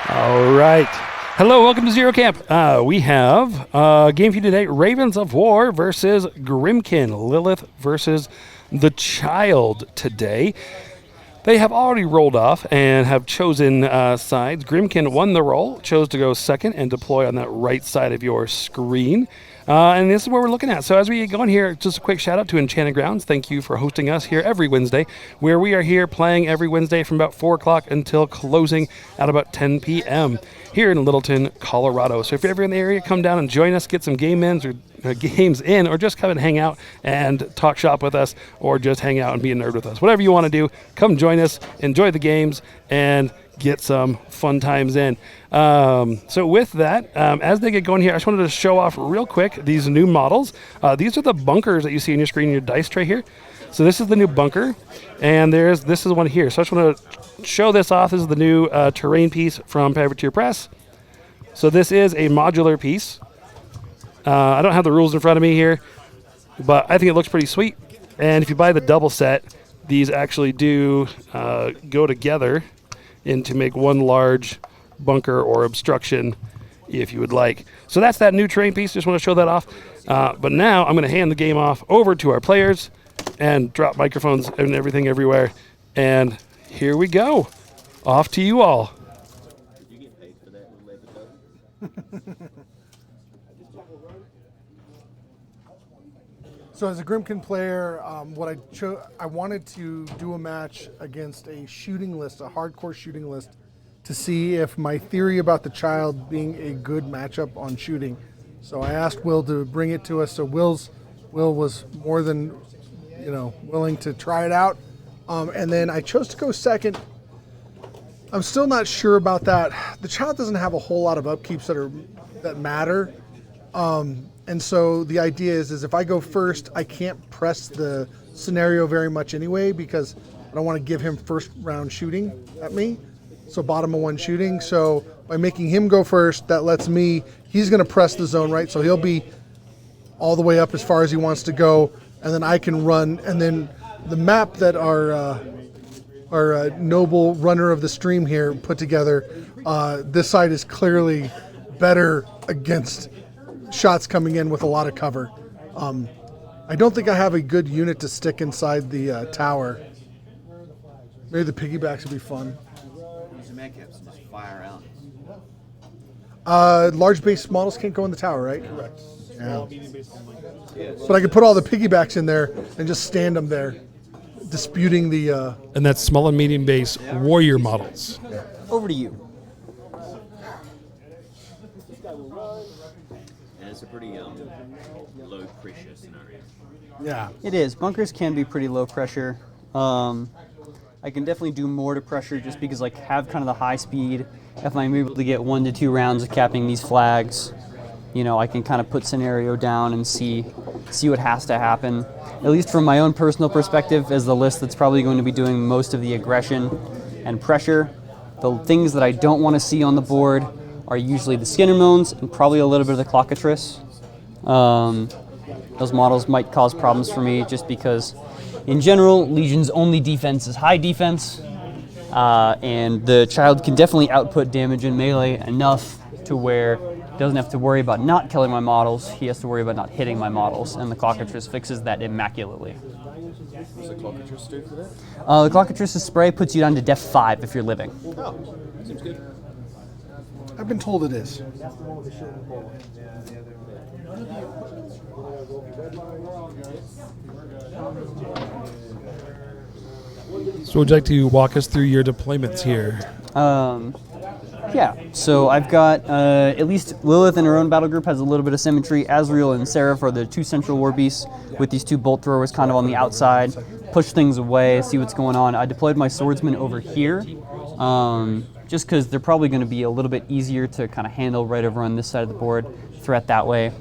All right. Hello, welcome to Zero Camp. We have a game for you today, Ravens of War versus Grymkin. Lylyth versus the Child today. They have already rolled off and have chosen sides. Grymkin won the roll, chose to go second and deploy on that right side of your screen. And this is what we're looking at. So as we go on here, just a quick shout out to Enchanted Grounds. Thank you for hosting us here every Wednesday, where we are here playing every Wednesday from about 4 o'clock until closing at about 10 p.m. here in Littleton, Colorado. So if you're ever in the area, come down and join us, get some games in, or just come and hang out and talk shop with us, or just hang out and be a nerd with us. Whatever you want to do, come join us, enjoy the games, and get some fun times in. So with that, as they get going here, I just wanted to show off real quick these new models. These are the bunkers that you see on your screen in your dice tray here. So this is the new bunker, and this is one here. So I just want to show this off. This is the new terrain piece from Privateer Press. So this is a modular piece. I don't have the rules in front of me here, but I think it looks pretty sweet. And if you buy the double set, these actually do go together to make one large bunker or obstruction if you would like. So that's that new terrain piece. Just want to show that off. But now I'm going to hand the game off over to our players and drop microphones and everything everywhere. And here we go. Off to you all. Did you get paid for that? So as a Grymkin player, I wanted to do a match against a shooting list, a hardcore shooting list, to see if my theory about the Child being a good matchup on shooting. So I asked Will to bring it to us. So Will was more than willing to try it out, and then I chose to go second. I'm still not sure about that. The Child doesn't have a whole lot of upkeeps that matter. And so the idea is if I go first, I can't press the scenario very much anyway, because I don't want to give him first round shooting at me. So bottom of one shooting. So by making him go first, that lets me, he's going to press the zone, right? So he'll be all the way up as far as he wants to go. And then I can run. And then the map that our noble runner of the stream here put together, this side is clearly better against shots coming in with a lot of cover. I don't think I have a good unit to stick inside the tower. Maybe the piggybacks would be fun. Use the medcaps and just fire out. Large base models can't go in the tower, right? Correct. Yeah. Medium base only. But I could put all the piggybacks in there and just stand them there, disputing the... And that's small and medium base warrior models. Over to you. And it's a pretty low pressure scenario. Yeah. It is. Bunkers can be pretty low pressure. I can definitely do more to pressure just because I have kind of the high speed. If I'm able to get 1 to 2 rounds of capping these flags, I can kind of put scenario down and see what has to happen. At least from my own personal perspective, as the list that's probably going to be doing most of the aggression and pressure. The things that I don't want to see on the board are usually the Skinnermones and probably a little bit of the Clockatrice. Those models might cause problems for me just because, in general, Legion's only defense is high defense, and the Child can definitely output damage in melee enough to where he doesn't have to worry about not killing my models, he has to worry about not hitting my models, and the Clockatrice fixes that immaculately. What's the Clockatrice do for that? The Clockatrice's spray puts you down to def 5 if you're living. Oh, seems good. I've been told it is. So would you like to walk us through your deployments here? Yeah, so I've got at least Lylyth in her own battle group has a little bit of symmetry. Azrael and Seraph are the 2 central war beasts with these 2 bolt throwers kind of on the outside. Push things away, see what's going on. I deployed my swordsmen over here just because they're probably going to be a little bit easier to kind of handle right over on this side of the board, threat that way.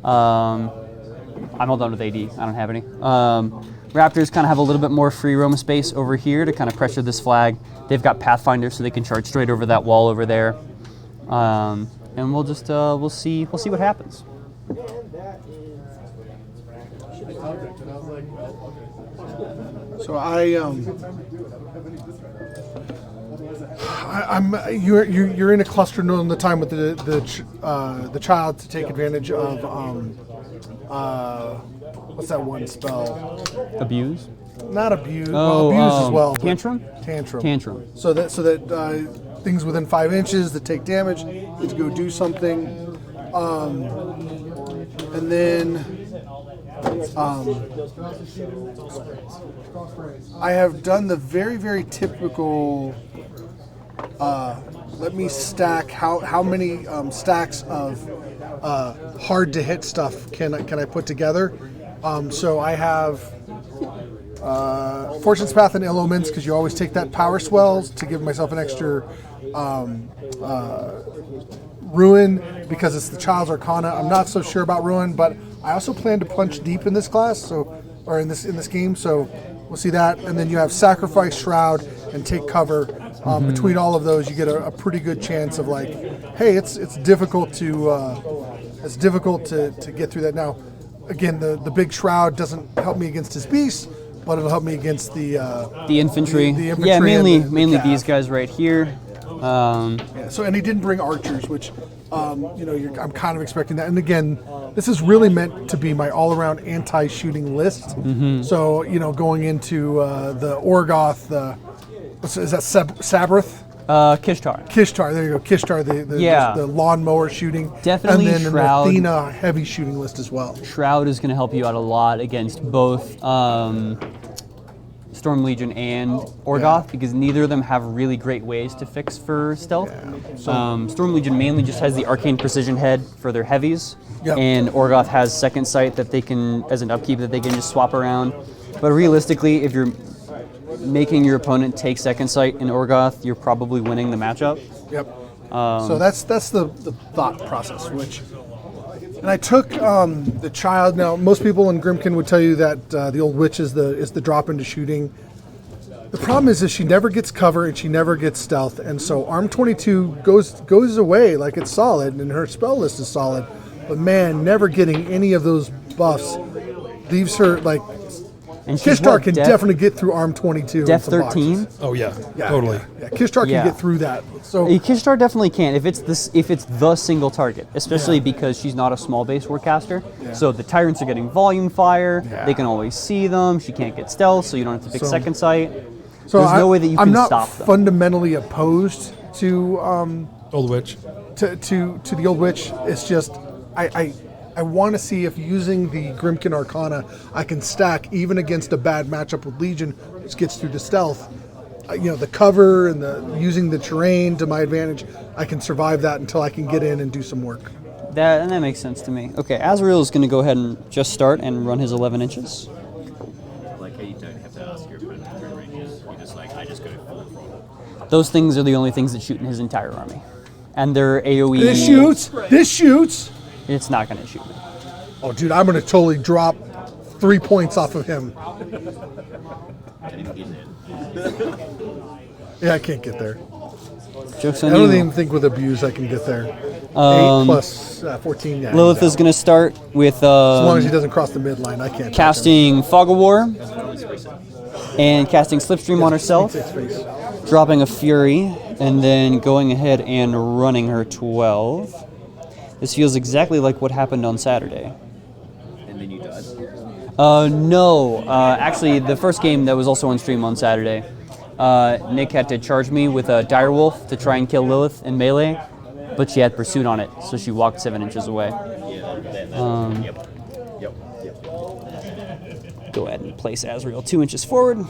I'm all done with AD, I don't have any. Raptors kind of have a little bit more free roam space over here to kind of pressure this flag. They've got Pathfinder, so they can charge straight over that wall over there. And we'll just we'll see what happens. So I You're in a cluster during the time with the child to take advantage of what's that one spell? Abuse. Not abuse. Oh, Well, abuse as well. but tantrum? Tantrum. So that things within 5 inches that take damage need to go do something, and then I have done the very, very typical. Let me stack. How many stacks of hard to hit stuff can I put together? So I have Fortune's Path and Ill Omens, because you always take that power swells to give myself an extra Ruin, because it's the Child's Arcana. I'm not so sure about Ruin, but I also plan to punch deep in this class, or in this game. So we'll see that, and then you have Sacrifice, Shroud, and Take Cover. Between all of those, you get a pretty good chance of like, hey, it's difficult to get through that. Now, again, the big Shroud doesn't help me against his beast, but it'll help me against the infantry. The infantry Yeah, mainly and the cav. these guys right here. Yeah, so, and he didn't bring archers, which I'm kind of expecting that. And again, this is really meant to be my all-around anti-shooting list. So going into the Orgoth, is that Sabrath? Kishtar. There you go. Kishtar, the lawnmower shooting. Definitely and then Shroud. an Athena heavy shooting list as well. Shroud is going to help you out a lot against both Storm Legion and Orgoth, because neither of them have really great ways to fix for stealth. Storm Legion mainly just has the Arcane Precision Head for their heavies, and Orgoth has Second Sight that they can, as an upkeep, that they can just swap around. But realistically, if you're making your opponent take Second Sight in Orgoth, you're probably winning the matchup. Yep. So that's the thought process, and I took the child. Now, most people in Grymkin would tell you that the old witch is the drop into shooting. The problem is she never gets cover and she never gets stealth, and so Arm 22 goes away like it's solid, and her spell list is solid. But man, never getting any of those buffs leaves her like. And she's Kishtar can definitely get through Arm 22. Def 13. Oh yeah, totally. Yeah. Kishtar can get through that. So Kishtar definitely can if it's the single target, especially because she's not a small base warcaster. So the tyrants are getting volume fire. They can always see them. She can't get stealth, so you don't have to pick Second Sight. So there's no way that you can stop them. I'm not fundamentally opposed to Old witch. to the old witch. It's just I want to see if using the Grymkin Arcana I can stack even against a bad matchup with Legion, which gets through the stealth. The cover and using the terrain to my advantage, I can survive that until I can get in and do some work. That makes sense to me. Okay, Azrael is going to go ahead and just start and run his 11 inches. Like how you don't have to ask your opponent for ranges. You're just like, I just go full throttle. Those things are the only things that shoot in his entire army. And their AoE... This shoots! It's not going to shoot me. Oh, dude, I'm going to totally drop 3 points off of him. Yeah, I can't get there. Joke's I on don't you. even think with abuse I can get there. 8 plus 14, yeah. Lylyth is going to start with as long as he doesn't cross the midline, I can't. casting Fog of War and casting Slipstream on herself, dropping a Fury, and then going ahead and running her 12. This feels exactly like what happened on Saturday. And then you died. No. Actually, the first game that was also on stream on Saturday, Nick had to charge me with a Direwolf to try and kill Lylyth in melee, but she had Pursuit on it, so she walked 7 inches away. Go ahead and place Azrael 2 inches forward.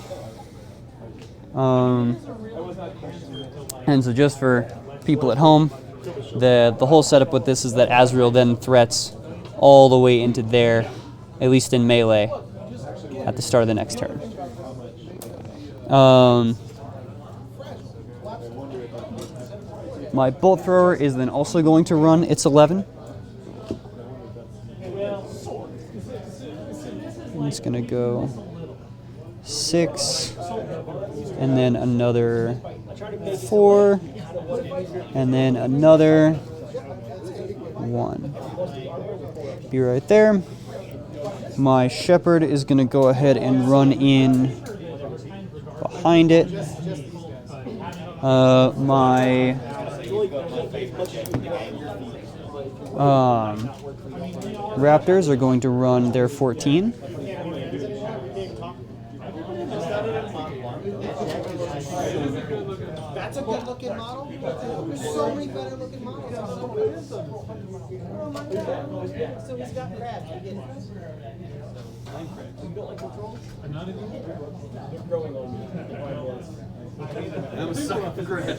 And so just for people at home, the whole setup with this is that Azrael then threats all the way into there, at least in melee, at the start of the next turn. My bolt thrower is then also going to run its 11. It's going to go 6, and then another 4, and then another 1. Be right there. My shepherd is going to go ahead and run in behind it. My Raptors are going to run their 14. That's a good looking model. There's so many better looking models. So he's got crabs. You get it. That was so great.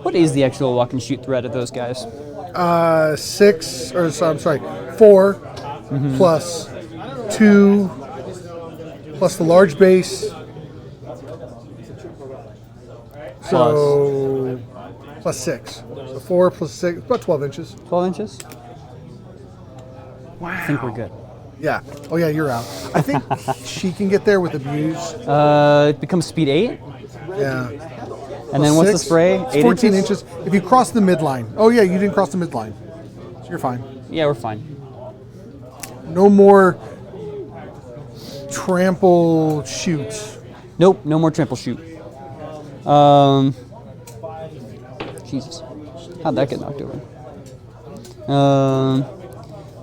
What is the actual walk and shoot threat of those guys? 6, or so, I'm sorry, 4 plus 2 plus the large base. So plus 6. So 4 plus 6, about 12 inches. 12 inches? Wow. I think we're good. Yeah. Oh yeah, you're out. I think she can get there with abuse. It becomes speed 8. Yeah. And then what's the 6, spray? it's 8 14 inches? inches. If you cross the midline. Oh yeah, you didn't cross the midline. So you're fine. Yeah, we're fine. No more trample shoots. Nope, no more trample shoot. Jesus. How'd that get knocked over?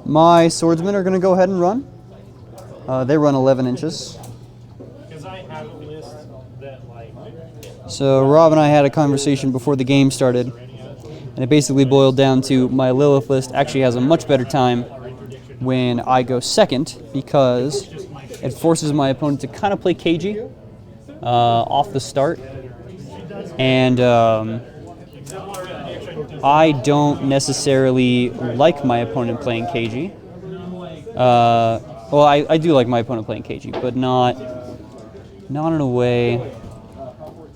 My swordsmen are going to go ahead and run. They run 11 inches. So Rob and I had a conversation before the game started, and it basically boiled down to my Lylyth list actually has a much better time when I go second because it forces my opponent to kind of play cagey off the start. And I don't necessarily like my opponent playing cagey. Well, I do like my opponent playing cagey, but not in a way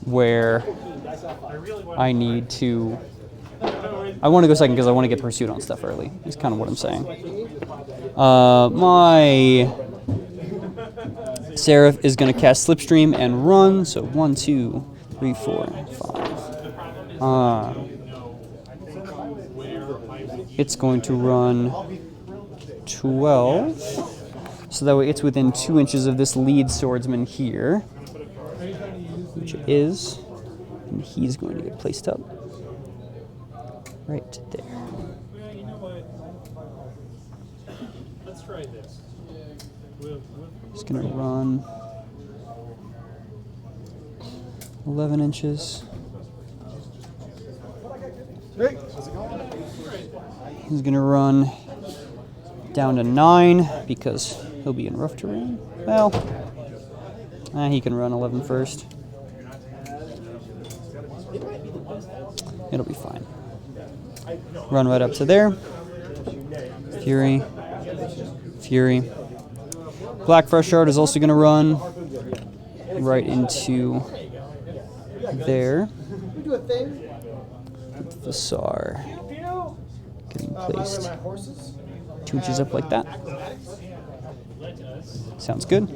where I need to. I want to go second because I want to get pursuit on stuff early. Is kind of what I'm saying. My Seraph is going to cast Slipstream and run. So 1, 2, 3, 4, 5. It's going to run 12. So that way it's within 2 inches of this lead swordsman here, which it is. And he's going to get placed up right there. Let's try this. He's going to run 11 inches. He's going to run down to 9 because he'll be in rough terrain. Well, he can run 11 first. It'll be fine. Run right up to there. Fury. Fury. Black Fresh Shard is also going to run right into there. Vasar getting placed 2 inches up like that. Sounds good.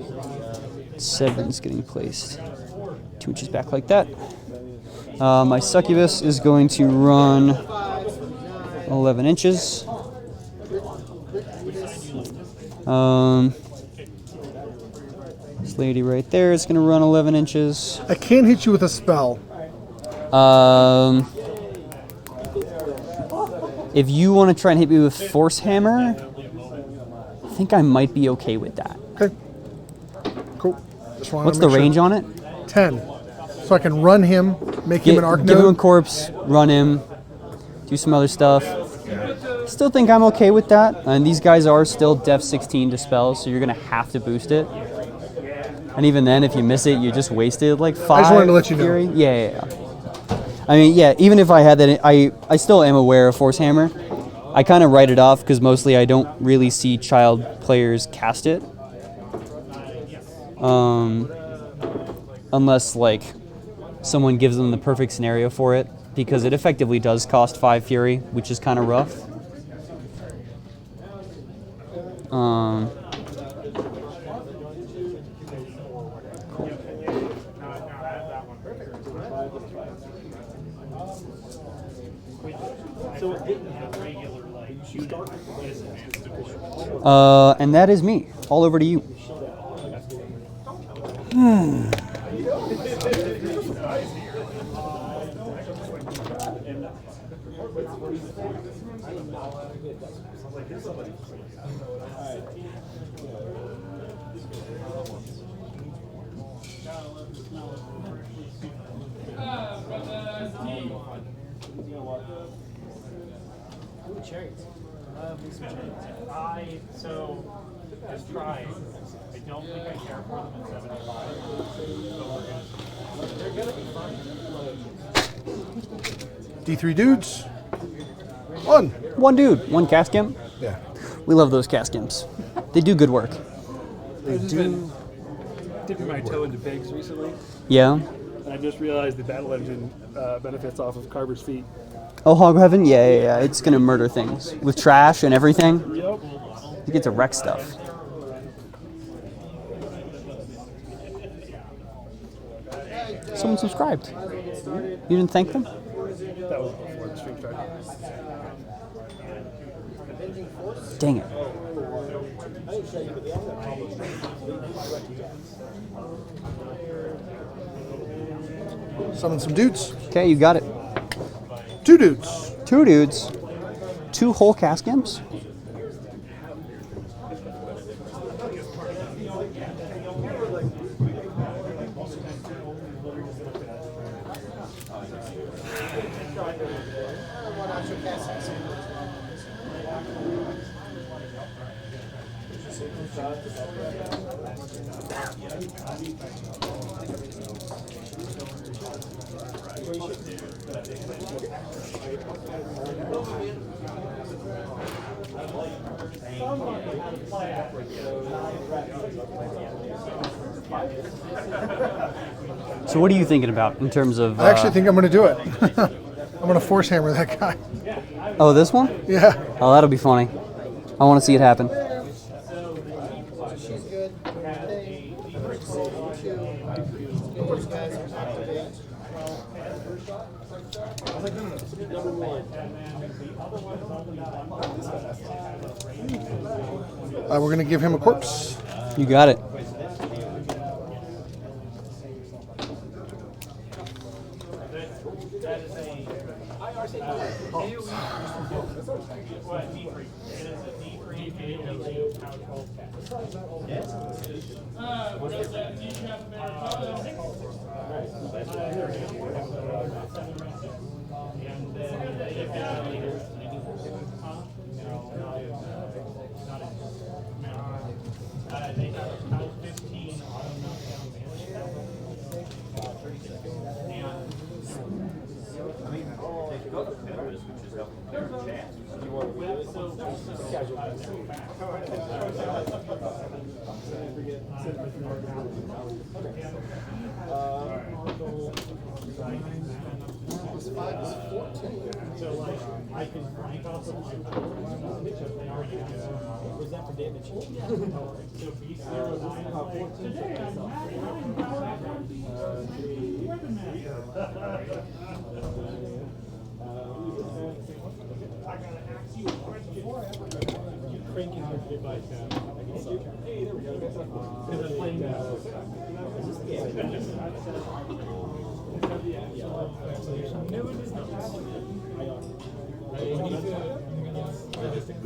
Severan's getting placed 2 inches back like that. My Succubus is going to run 11 inches. This lady right there is going to run 11 inches. I can't hit you with a spell. If you want to try and hit me with Force Hammer, I think I might be okay with that. Okay. Cool. Just wanted What's to the make range sure. on it? 10. So I can run him, make him an arc Give him a node. corpse, run him, do some other stuff. Still think I'm okay with that. And these guys are still def 16 dispels, so you're going to have to boost it. And even then, if you miss it, you just wasted like 5. I just wanted to let you know. Fury. Yeah. I mean, yeah, even if I had that, I still am aware of Force Hammer. I kind of write it off because mostly I don't really see child players cast it. Unless, like, someone gives them the perfect scenario for it, because it effectively does cost 5 Fury, which is kind of rough. Cool. And that is me. All over to you. So just try. I don't think I care for them at 75. But they're gonna be fun. D3 dudes. One. One dude, one cast imp. Yeah. We love those cast imps. They do good work. They do. Dipping my toe into pigs recently, Yeah. and I just realized the battle engine benefits off of Carver's feet. Oh, Hog Heaven? Yeah. It's gonna murder things with trash and everything. Yep. You get to wreck stuff. Someone subscribed. You didn't thank them? That was before the stream started. Dang it. Summon some dudes. Okay, you got it. Two dudes. Two dudes. Two whole cast imps. So what are you thinking about in terms of... I actually think I'm going to do it. I'm going to force hammer that guy. Oh, this one? Yeah. Oh, that'll be funny. I want to see it happen. She's good. They you guys are activate. We're going to give him a corpse. You got it.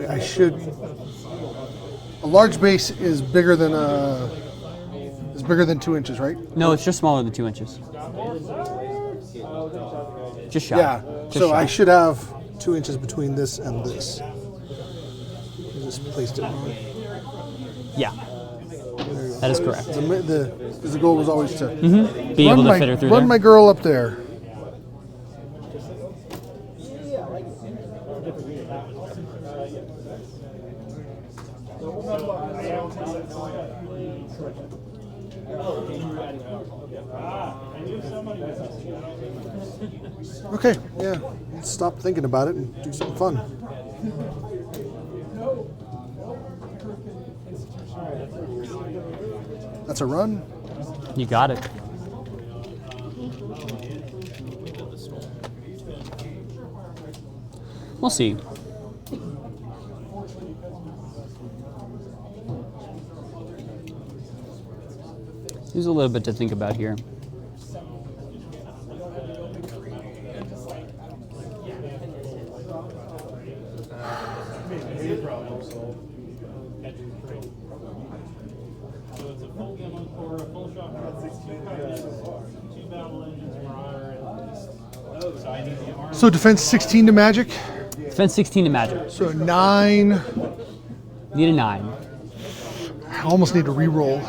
I should. A large base is bigger than 2 inches, right? No, it's just smaller than 2 inches. Just shy. Yeah. Just So shy. I should have 2 inches between this and this. I just placed it wrong. Yeah. That is correct. Because the goal was always to Be able to fit her through run there. my girl up there. Okay, yeah. Let's stop thinking about it and do something fun. That's a run. You got it. We'll see. There's a little bit to think about here. So it's a full demo core, a full shot, 16 cards, 2 battle engines per hour, and so I need the armor. So defense 16 to magic. Defense 16 to magic. So 9. Need a 9. I almost need to re-roll.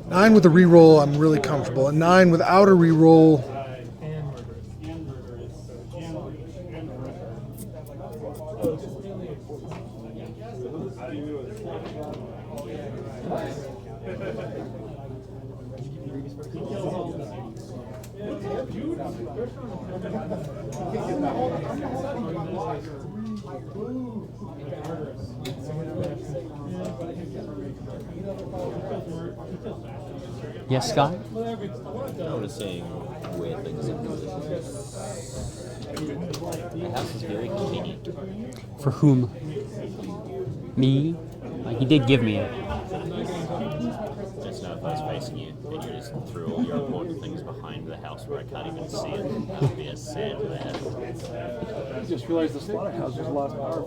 Nine with a re-roll, I'm really comfortable. A 9 without a re-roll. Yes, Scott? Noticing weird things in the house is very convenient. For whom? Me? He did give me it. Just know if I was facing you and you just threw all your important things behind the house where I can't even see it, that would be a sad man. I just realized the slaughterhouse just lost power.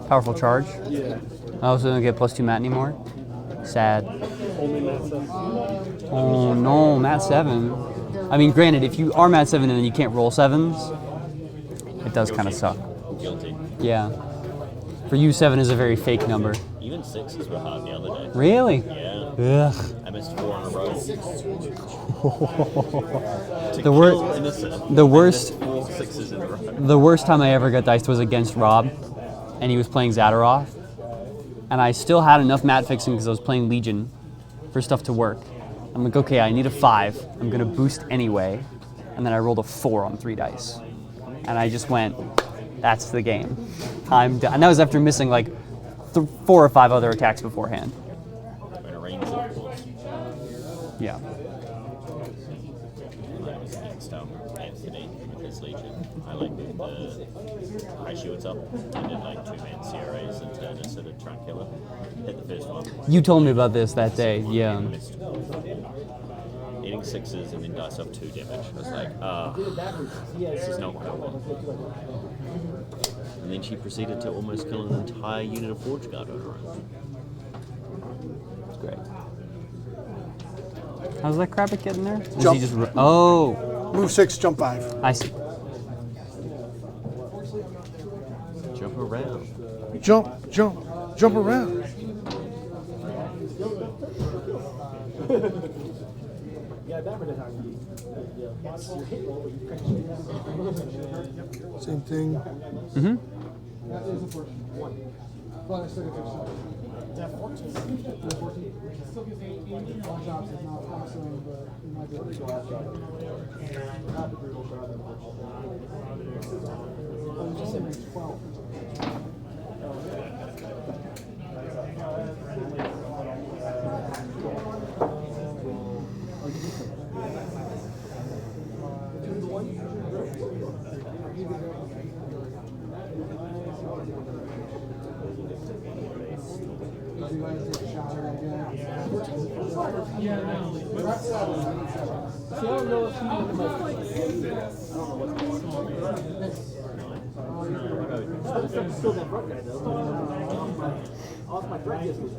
Powerful charge. Yeah. I also don't get +2 mat anymore. Sad. Only Matt 7. Oh no, mat 7. I mean, granted, if you are mat 7 and then you can't roll 7s, it does kind of suck. Guilty. Yeah. For you, 7 is a very fake number. Even 6s were hard the other day. Really? Yeah. Ugh. I missed 4 in a row. The worst 4 6s in a row. The worst time I ever got diced was against Rob, and he was playing Zadaroth, and I still had enough mat fixing because I was playing Legion for stuff to work. I'm like, okay, I need a 5. I'm gonna boost anyway, and then I rolled a 4 on 3 dice, and I just went, that's the game. I'm done. And that was after missing like 4 or 5 other attacks beforehand. In a range of course. Yeah. I was against Anthony with his Legion. I like the high shields up. I did like 2-man CRAs and turned instead of Trunk Killer. Hit the first one. You told me about this that day. Yeah. Missed. Eating 6s and then dice off 2 damage. I was like, this is not what I want. And then she proceeded to almost kill an entire unit of Forge Guard on her own. It's great. How's that Krabbit getting there? Was Jump. he just oh, Move 6, jump 5. I see. Jump around. Jump around. Same thing. Mm-hmm.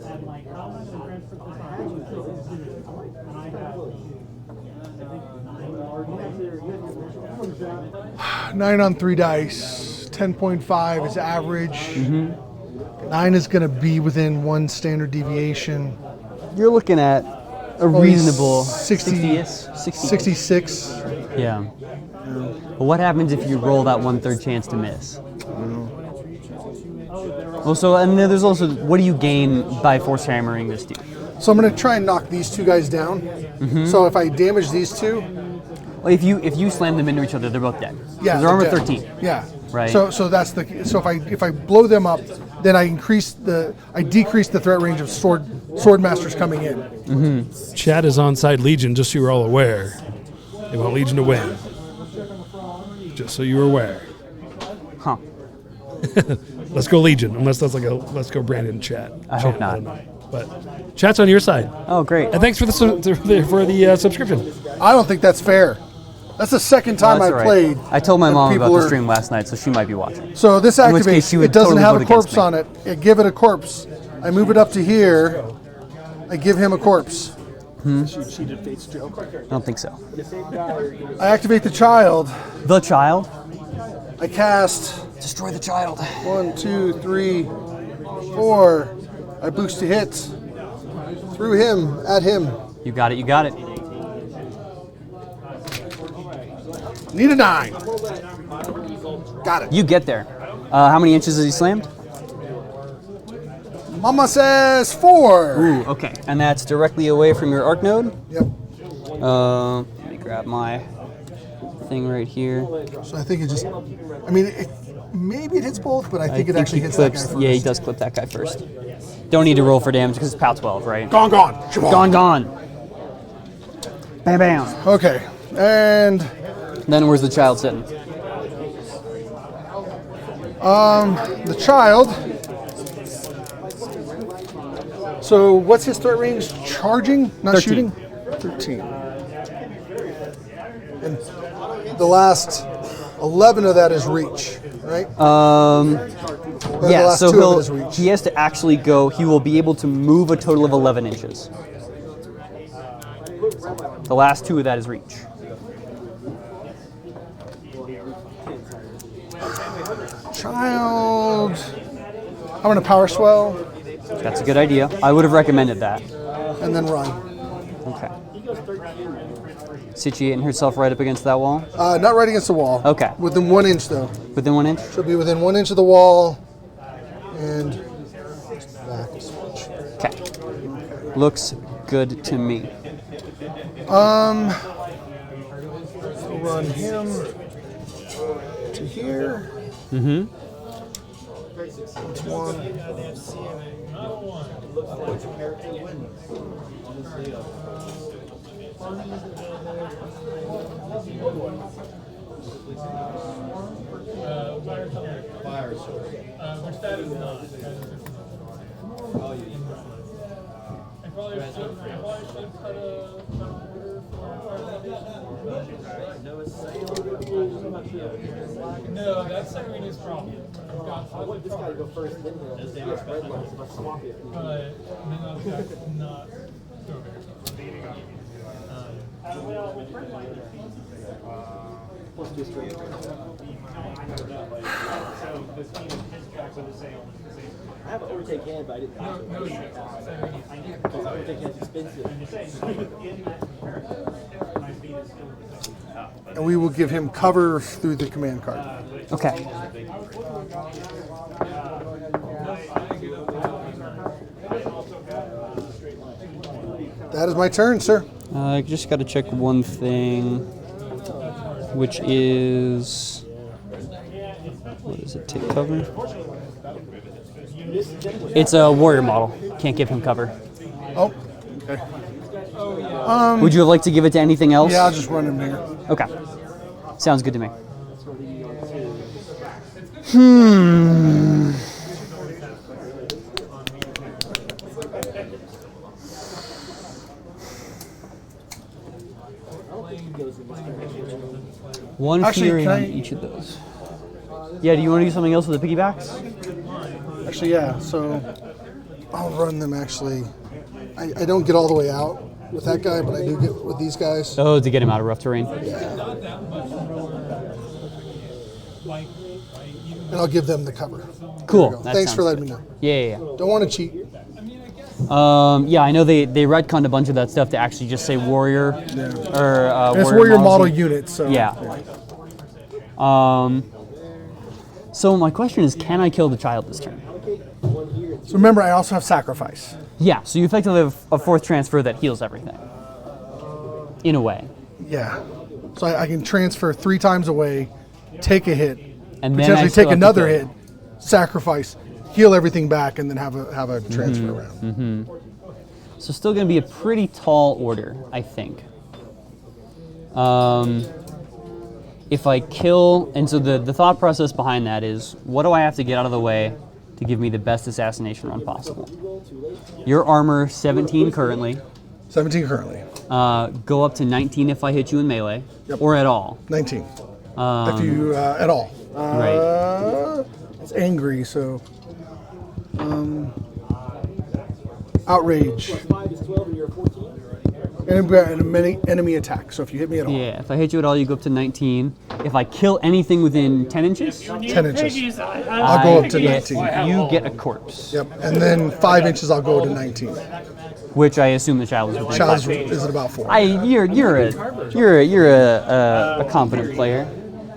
And like, how am I going to transfer this on? And I have, 9 on 3 dice. 10.5 is average. 9 is going to be within 1 standard deviation. You're looking at a reasonable 60, 60. 66. Yeah. But what happens if you roll that 1/3 chance to miss? Well, so and then there's also what do you gain by force hammering this dude? So I'm going to try and knock these 2 guys down. So if I damage these 2, Well, if you slam them into each other, they're both dead. yeah, They're armor dead. 13. Yeah. Right. So that's the if I blow them up, then I decrease the threat range of sword masters coming in. Chad is on side Legion, just so you're all aware. They want Legion to win. just so you're aware. Huh. Let's go Legion, unless that's like a let's go Brandon chat. I hope not. don't know. But chat's on your side. Oh, great. And thanks for the subscription. I don't think that's fair. That's the second time That's I all right. played. I told my and mom people about the are- stream last night, so she might be watching. So this In which case activates. she would It doesn't totally have vote a corpse against me. on it. I give it a corpse. I move it up to here. I give him a corpse. Cheated Fate's joke. I don't think so. I activate the child. The child? I cast Destroy the child. 1, 2, 3, 4. I boost to hit. Through him, at him. You got it, you got it. Need a 9. Got it. You get there. How many inches has he slammed? Mama says 4. Ooh, okay. And that's directly away from your arc node? Yep. Let me grab my thing right here. So I think it just, I mean, maybe it hits both, but I think it actually he hits clips. that guy first. Yeah, he does clip that guy first. Don't need to roll for damage because it's POW 12, right? Gone, gone. Gone, gone. Bam, bam. Okay, and Then where's the child sitting? the child. So what's his threat range? Charging, not 13. shooting? 13. And the last 11 of that is reach, right? Or the Yeah, last so 2 of it is reach. he has to actually go. He will be able to move a total of 11 inches. The last 2 of that is reach. Child. I'm gonna power swell That's a good idea. I would have recommended that. and then run. Okay. Situating herself right up against that wall. Not right against the wall. Okay. Within 1 inch though. Within 1 inch? She'll be within 1 inch of the wall and back a switch. Okay. Looks good to me. So run him to here. Mm-hmm. That's 1. Which that is not. I probably should cut a order for No, that's Serena's problem. I've got this guy go first, then swap it. But then I've got not go I have an overtake hand, but I didn't. Overtake hand's expensive. And we will give him cover through the command card. Okay. That is my turn, sir. I just got to check one thing, which is, what does it take cover? It's a warrior model. Can't give him cover. Oh, okay. Would you like to give it to anything else? Yeah, I'll just run him here. Okay. Sounds good to me. One Actually, fury can on I- each of those. Yeah, do you want to do something else with the piggybacks? Actually, yeah, so I'll run them actually. I don't get all the way out with that guy, but I do get with these guys. Oh, to get him out of rough terrain. And I'll give them the cover. Cool. There we go. That Thanks for sounds letting me know. Yeah. Don't want to cheat. Yeah, I know they retconned a bunch of that stuff to actually just say warrior. Or And it's warrior models. model units, so. Yeah. So my question is, can I kill the child this turn? So remember, I also have sacrifice. Yeah, so you effectively have a 4th transfer that heals everything. In a way. Yeah. So I can transfer 3 times away, take a hit, And then I potentially still take have to another kill. hit, sacrifice, heal everything back, and then have a transfer round. So still going to be a pretty tall order, I think. if I kill, and so the thought process behind that is, what do I have to get out of the way to give me the best assassination run possible? Your armor 17 currently. 17 currently. Go up to 19 if I hit you in melee, or at all. 19. If you at all. Right. It's angry, so. Outrage. And enemy attack. So if you hit me at all. Yeah, if I hit you at all, you go up to 19. If I kill anything within 10 inches, 10 inches. I'll go up to 19. You get a corpse. Yep. And then 5 inches, I'll go to 19. Which I assume the child is within. Child's is at about 4. You're a competent player.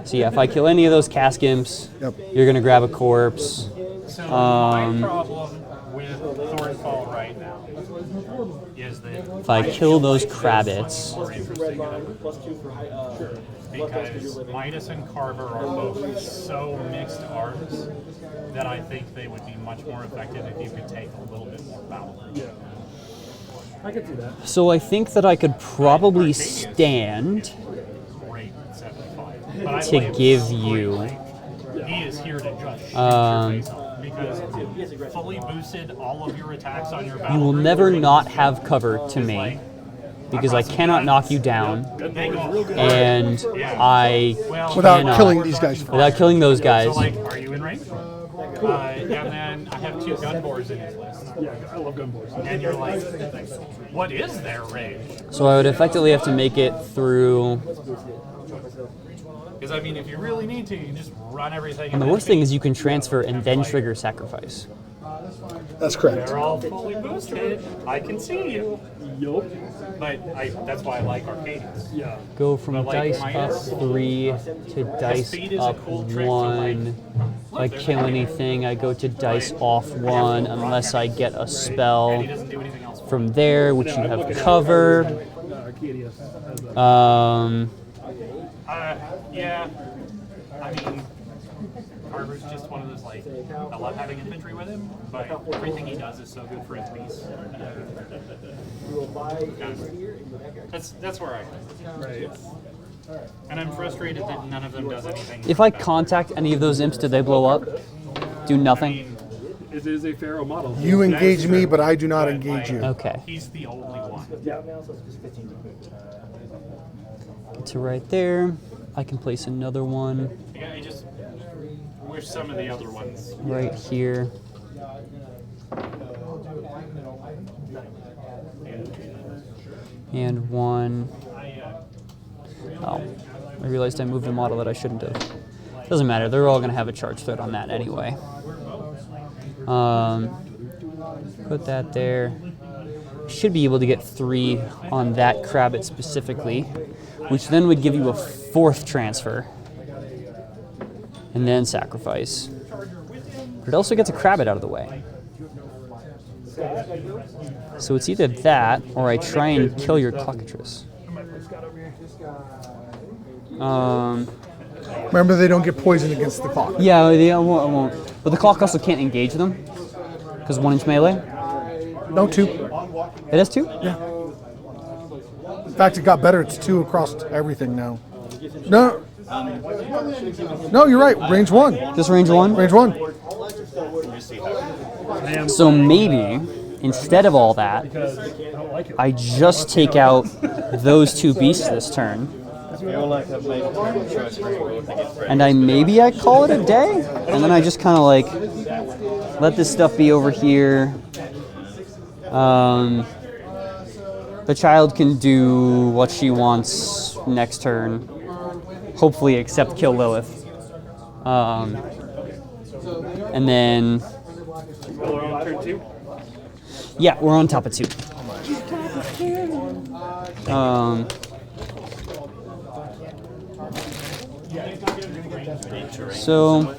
So yeah, if I kill any of those cask imps, you're gonna grab a corpse. So my problem with Thornfall right now is that If I kill those crabbits, because Midas and Carver are both so mixed arms that I think they would be much more effective if you could take a little bit more battle. Yeah. I could do that. so I think that I could probably stand Great at 75. But I to play him give straight you. late. He is here to just shoot your face off because fully boosted all of your attacks on your battle. You will never not have cover to me because I cannot knock you down, and I Without cannot- killing these guys first. without killing those guys. So, like, are you in range? And then I have 2 gun bores in his list. Yeah, I love gun boards. And you're like, what is their range? So I would effectively have to make it through. Because, I mean, if you really need to, you can just run everything. And the worst thing is you can transfer and then trigger sacrifice. That's correct. They're all fully boosted. I can see you. Yup. But that's why I like Arcades. Yeah. Go from But, like, dice minus- up 3 to dice speed is a up cool trick to, 1. If I kill anything, I go to dice off 1 unless I get a And he spell doesn't do anything else. from there, which you have covered. Arcadia has a Yeah. I mean, Carver's just one of those, like, I love having infantry with him, but everything he does is so good for his piece. That's where I am. right. And I'm frustrated that none of them does anything. If I contact any of those imps, do they blow up? Do nothing? It is a Pharaoh model. You engage me, but I do not engage you. Okay. He's the only one. Yeah. To right there. I can place another one Yeah, I just wish some of the other ones. right here. And one. Oh, I realized I moved a model that I shouldn't have. Doesn't matter, they're all gonna have a charge threat on that anyway. Put that there. Should be able to get 3 on that crabbit specifically, which then would give you a 4th transfer. And then sacrifice. But it also gets a crabbit out of the way. So it's either that, or I try and kill your cockatrice. Remember, they don't get poisoned against the clock. Yeah, I won't. But the clock also can't engage them, because 1-inch melee. No, 2. It has 2? Yeah. In fact, it got better. It's 2 across everything now. No. No, you're right. Range 1. Just range 1? Range 1. So maybe, instead of all that, I just take out those 2 beasts this turn. And maybe I call it a day? And then I just kind of like, let this stuff be over here. The child can do what she wants next turn. Hopefully except kill Lylyth. And then... Yeah, we're on top of 2. So...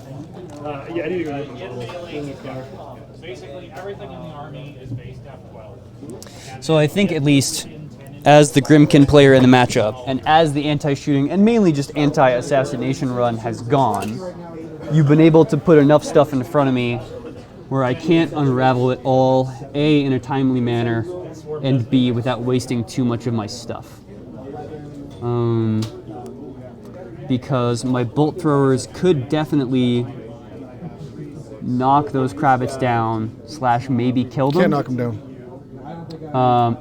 Yeah, I need to go. Basically, everything in the army is based F12. So I think at least as the Grymkin player in the matchup, and as the anti-shooting and mainly just anti-assassination run has gone, you've been able to put enough stuff in front of me where I can't unravel it all, A, in a timely manner, and B, without wasting too much of my stuff. because my bolt throwers could definitely knock those Kravitz down / maybe kill them. Can't knock him down.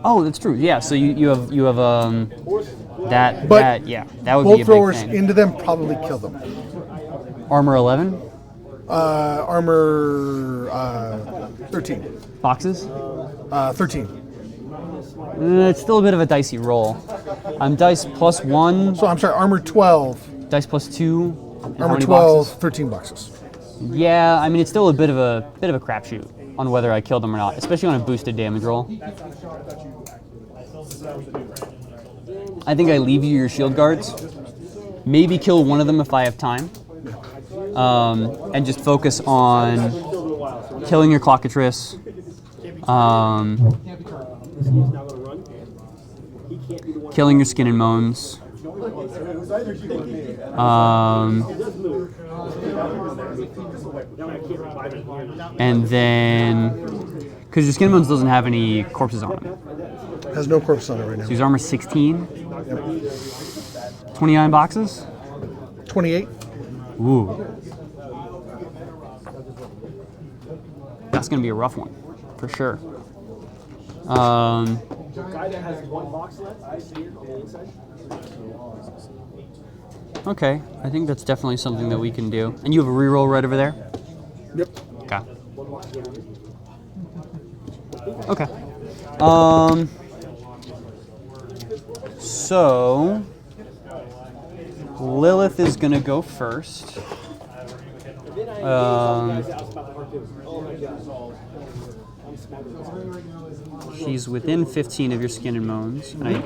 Oh, that's true. Yeah. So you have that But that yeah that would Bolt be a throwers big thing. into them probably kill them. Armor 11 Armor 13. boxes. 13. It's still a bit of a dicey roll. I'm dice +1, So I'm sorry, armor 12. dice +2. And how Armor many 12, boxes? 13 boxes. Yeah, I mean it's still a bit of a crapshoot on whether I killed them or not, especially on a boosted damage roll. I think I leave you your shield guards. Maybe kill one of them if I have time. And just focus on killing your clockatrice. Killing your skin and moans. And then, because your skin and bones doesn't have any corpses on him. Has no corpse on it right now. So he's armor 16. 29 boxes? 28. Ooh. That's going to be a rough one, for sure. Guy that has 1 box left, I see it on the inside. Okay, I think that's definitely something that we can do. And you have a reroll right over there? Yep. Okay. Okay. So Lylyth is gonna go first. She's within 15 of your skin and moans, and I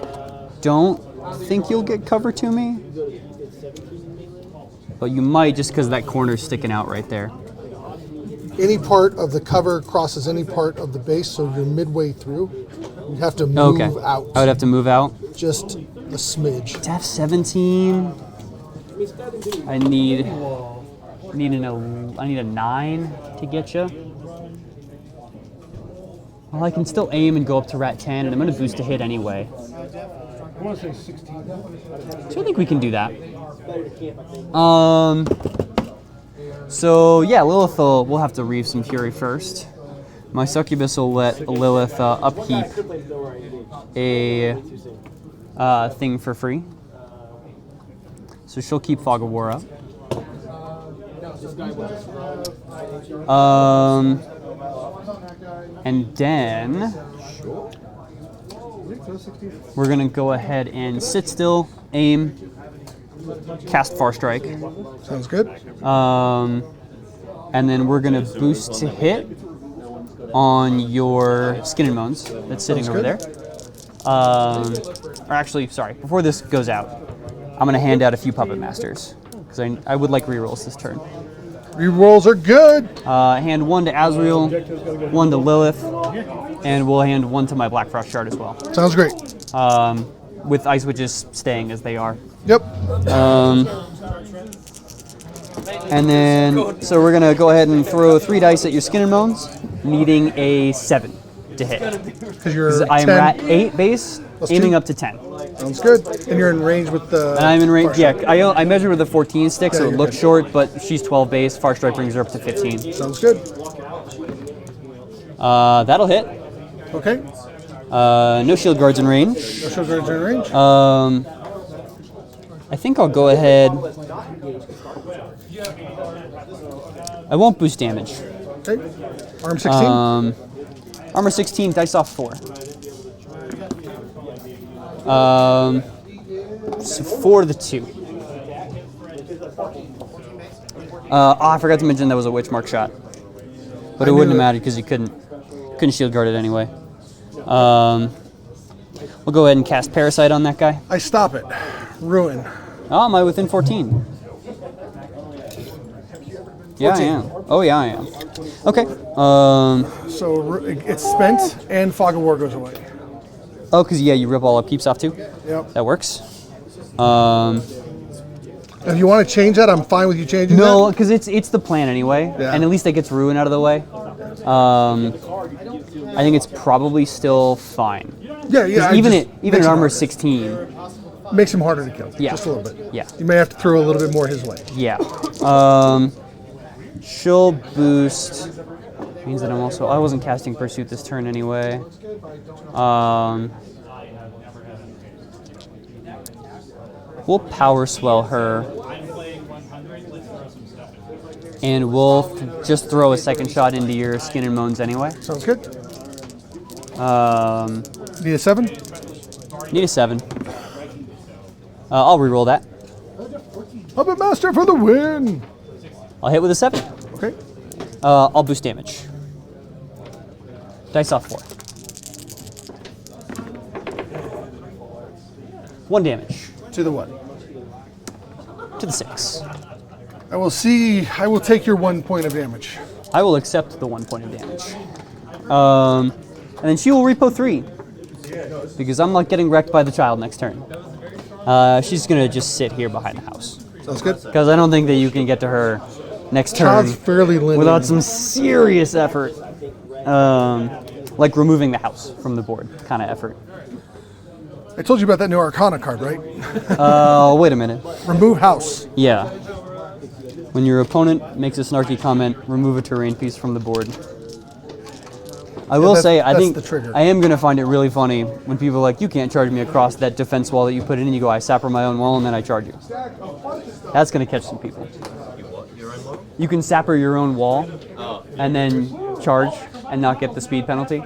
don't think you'll get cover to me, but you might just because that corner's sticking out right there. Any part of the cover crosses any part of the base, so you're midway through. You have to move out. I would have to move out. Just a smidge. To have 17, I need a 9 to get you. Well, I can still aim and go up to rat 10, and I'm going to boost a hit anyway. I want to say 16. So I think we can do that. So yeah, Lylyth will have to reave some fury first. My succubus will let Lylyth upkeep a thing for free. So she'll keep Fog of War up. And then we're gonna go ahead and sit still, aim, cast Far Strike. Sounds good. And then we're gonna boost to hit on your Skin and Moans that's sitting Sounds over there. Or actually, sorry, before this goes out, I'm gonna hand out a few Puppet Masters because I would like rerolls this turn. Rerolls are good. Hand 1 to Azrael, 1 to Lylyth, and we'll hand 1 to my Black Frost Shard as well. Sounds great. With Ice Witches staying as they are. Yep. And then, so we're gonna go ahead and throw 3 dice at your Skin and Moans, needing a 7 to hit. Because you're I am 10. at 8 base, Plus aiming 2. up to 10. Sounds good. And you're in range with the... And I'm in range, Far Strike. yeah, I measure with a 14 stick, so Yeah, it you're looks good. short, but she's 12 base, Far Strike brings her up to 15. Sounds good. That'll hit. Okay. No shield guards in range. No shield guards in range. I think I'll go ahead. I won't boost damage. Okay. Arm 16. Armor 16, dice off 4. So 4 to the 2. I forgot to mention that was a witch mark shot, but it wouldn't have mattered because you couldn't shield guard it anyway. We'll go ahead and cast Parasite on that guy. I stop it. Ruin. Oh, am I within 14? Yeah, I am. Oh, yeah, I am. Okay. So it's spent and Fog of War goes away. Oh, because, yeah, you rip all upkeeps off too? Yep. That works. If you want to change that, I'm fine with you changing that. No, because it's the plan anyway, Yeah. and at least that gets Ruin out of the way. I think it's probably still fine. Yeah, yeah. Even at armor 16, makes him harder to kill. Yeah. Just a little bit. Yeah. You may have to throw a little bit more his way. Yeah. She'll boost. Means that I wasn't casting Pursuit this turn anyway. We'll Power Swell her. And we'll just throw a second shot into your Skin and Moans anyway. Sounds good. Need a 7? Need a 7. I'll reroll that. Puppet Master for the win! I'll hit with a 7. Okay. I'll boost damage. Dice off 4. 1 damage. To the what? To the 6. I will take your 1 point of damage. I will accept the 1 point of damage. And then she will repo 3. Because I'm not getting wrecked by the child next turn. She's going to just sit here behind the house. Sounds good. Because I don't think that you can get to her next turn Child's fairly linear. without some serious effort. Like removing the house from the board kind of effort. I told you about that new Arcana card, right? Wait a minute. Remove house. Yeah. When your opponent makes a snarky comment, remove a terrain piece from the board. I will say, I that's think the trigger. I am going to find it really funny when people are like, you can't charge me across that defense wall that you put in, and you go, I sapper my own wall, and then I charge you. That's going to catch some people. You can sapper your own wall, and then charge, and not get the speed penalty.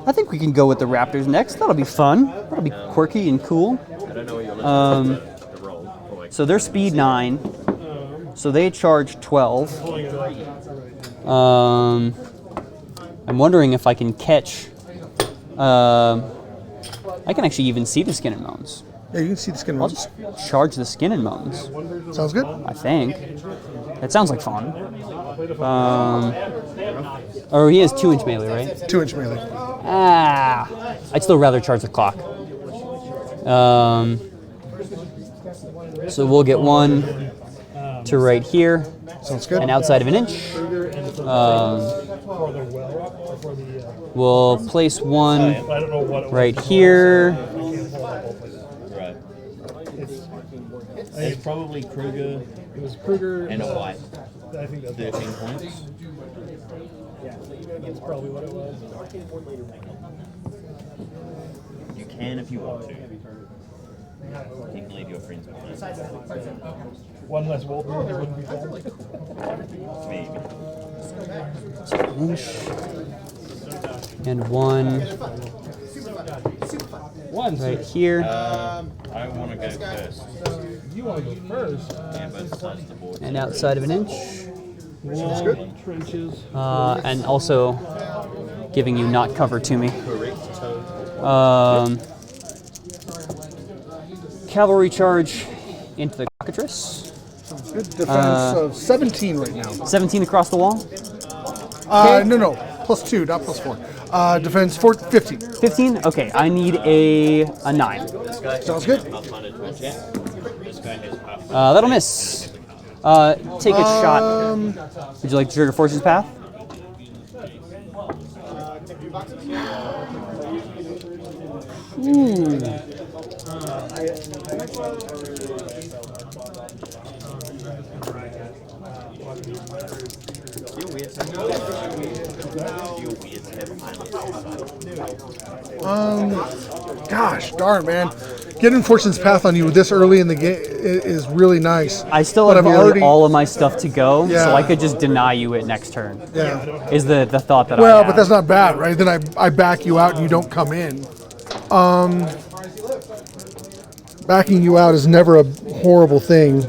I think we can go with the Raptors next. That'll be fun. That'll be quirky and cool. I don't know what you're looking for the roll. Or like, So they're speed 9. So they charge 12. I'm wondering if I can catch. I can actually even see the Skin and Moans. Yeah, you can see the skin. I'll just charge the Skin and Moans. Sounds good. I think. That sounds like fun. Or he has 2-inch melee, right? 2-inch melee. I'd still rather charge the clock. So we'll get 1 to right here, Sounds good. and outside of an inch. We'll place 1 right here. right. It's probably Kruger It was Kruger and a white. I think that's 13 points. that's probably what it was. You can if you want to. You can leave your friends behind. One less Wolfman, it wouldn't be bad. Maybe. Inch. And 1 right here. I want to go first. You want to go first? Yeah, both sides of the board. And outside of an inch. Wall, trenches. And also giving you not cover to me. Cavalry charge into the cockatrice. Sounds good. Defense of 17 right now. 17 across the wall. No. +2, not +4. Defense 15. 15? Okay, I need a 9. Sounds good. That'll miss. Take a shot. Would you like to trigger Fortune's Path? Ooh. Gosh darn, man. Getting Fortune's Path on you this early in the game is really nice. I still But have I've nearly already- all of my stuff to go, Yeah. so I could just deny you it next turn. Yeah. Is the thought that I Well, have. but that's not bad, right? Then I back you out and you don't come in. Backing you out is never a horrible thing,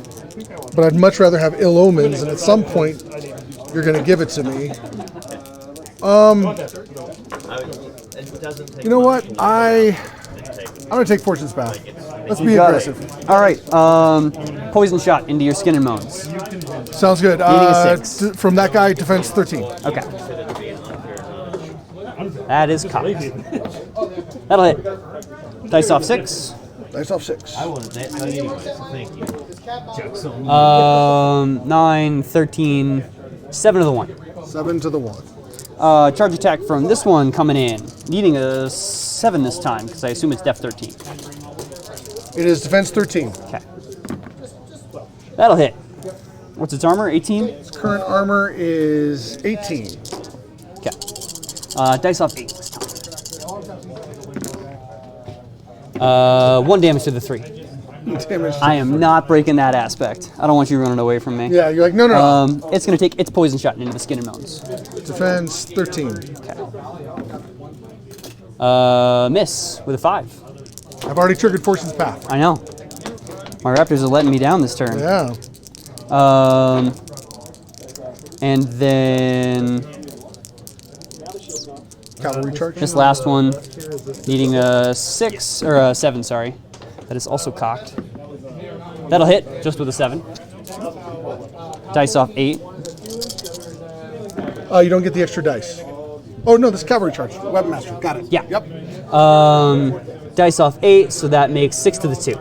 but I'd much rather have ill omens, and at some point you're going to give it to me. You know what? I'm going to take Fortune's Path. Let's be Got it. aggressive. All right, poison shot into your Skin and Moans. Sounds good. Needing a 6. From that guy, defense 13. Okay. That is cocked. That'll hit. Dice off 6. Dice off 6. I wanted that so anyway, so thank you. 9, 13, 7 to the 1. 7 to the 1. Charge attack from this one coming in. Needing a 7 this time, because I assume it's def 13. It is defense 13. Okay. That'll hit. What's its armor? 18? Its current armor is 18. Okay. Dice off 8 this time. 1 damage to the 3. Damage. I am not breaking that aspect. I don't want you running away from me. Yeah, you're like, no. It's going to take its poison shot into the skin and bones. Defense 13. Okay. Miss with a 5. I've already triggered Fortune's Path. I know. My raptors are letting me down this turn. Yeah. And then Cavalry charge. this last one, needing a 6 or a 7, sorry. That is also cocked. That'll hit just with a 7. Dice off 8. You don't get the extra dice. Oh no, this is cavalry charge. Weapon master. Got it. Yeah. Yep. Dice off 8, so that makes 6 to the 2.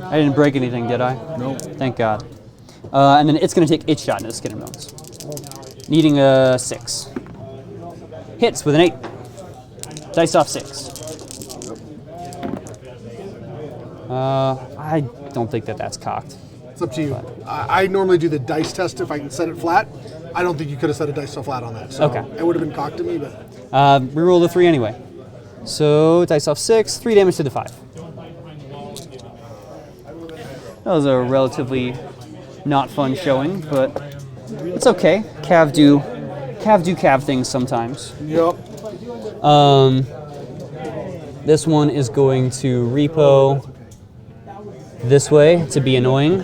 I didn't break anything, did I? No. Thank God. And then it's going to take its shot into the skin and bones. Needing a 6. Hits with an 8. Dice off 6. I don't think that's cocked. It's up to you. I normally do the dice test if I can set it flat. I don't think you could have set a dice so flat on that. So Okay. It would have been cocked to me, but Reroll the 3 anyway. So dice off 6, 3 damage to the 5. That was a relatively not fun showing, but it's okay. Cav do cav things sometimes. yep. This one is going to repo this way to be annoying.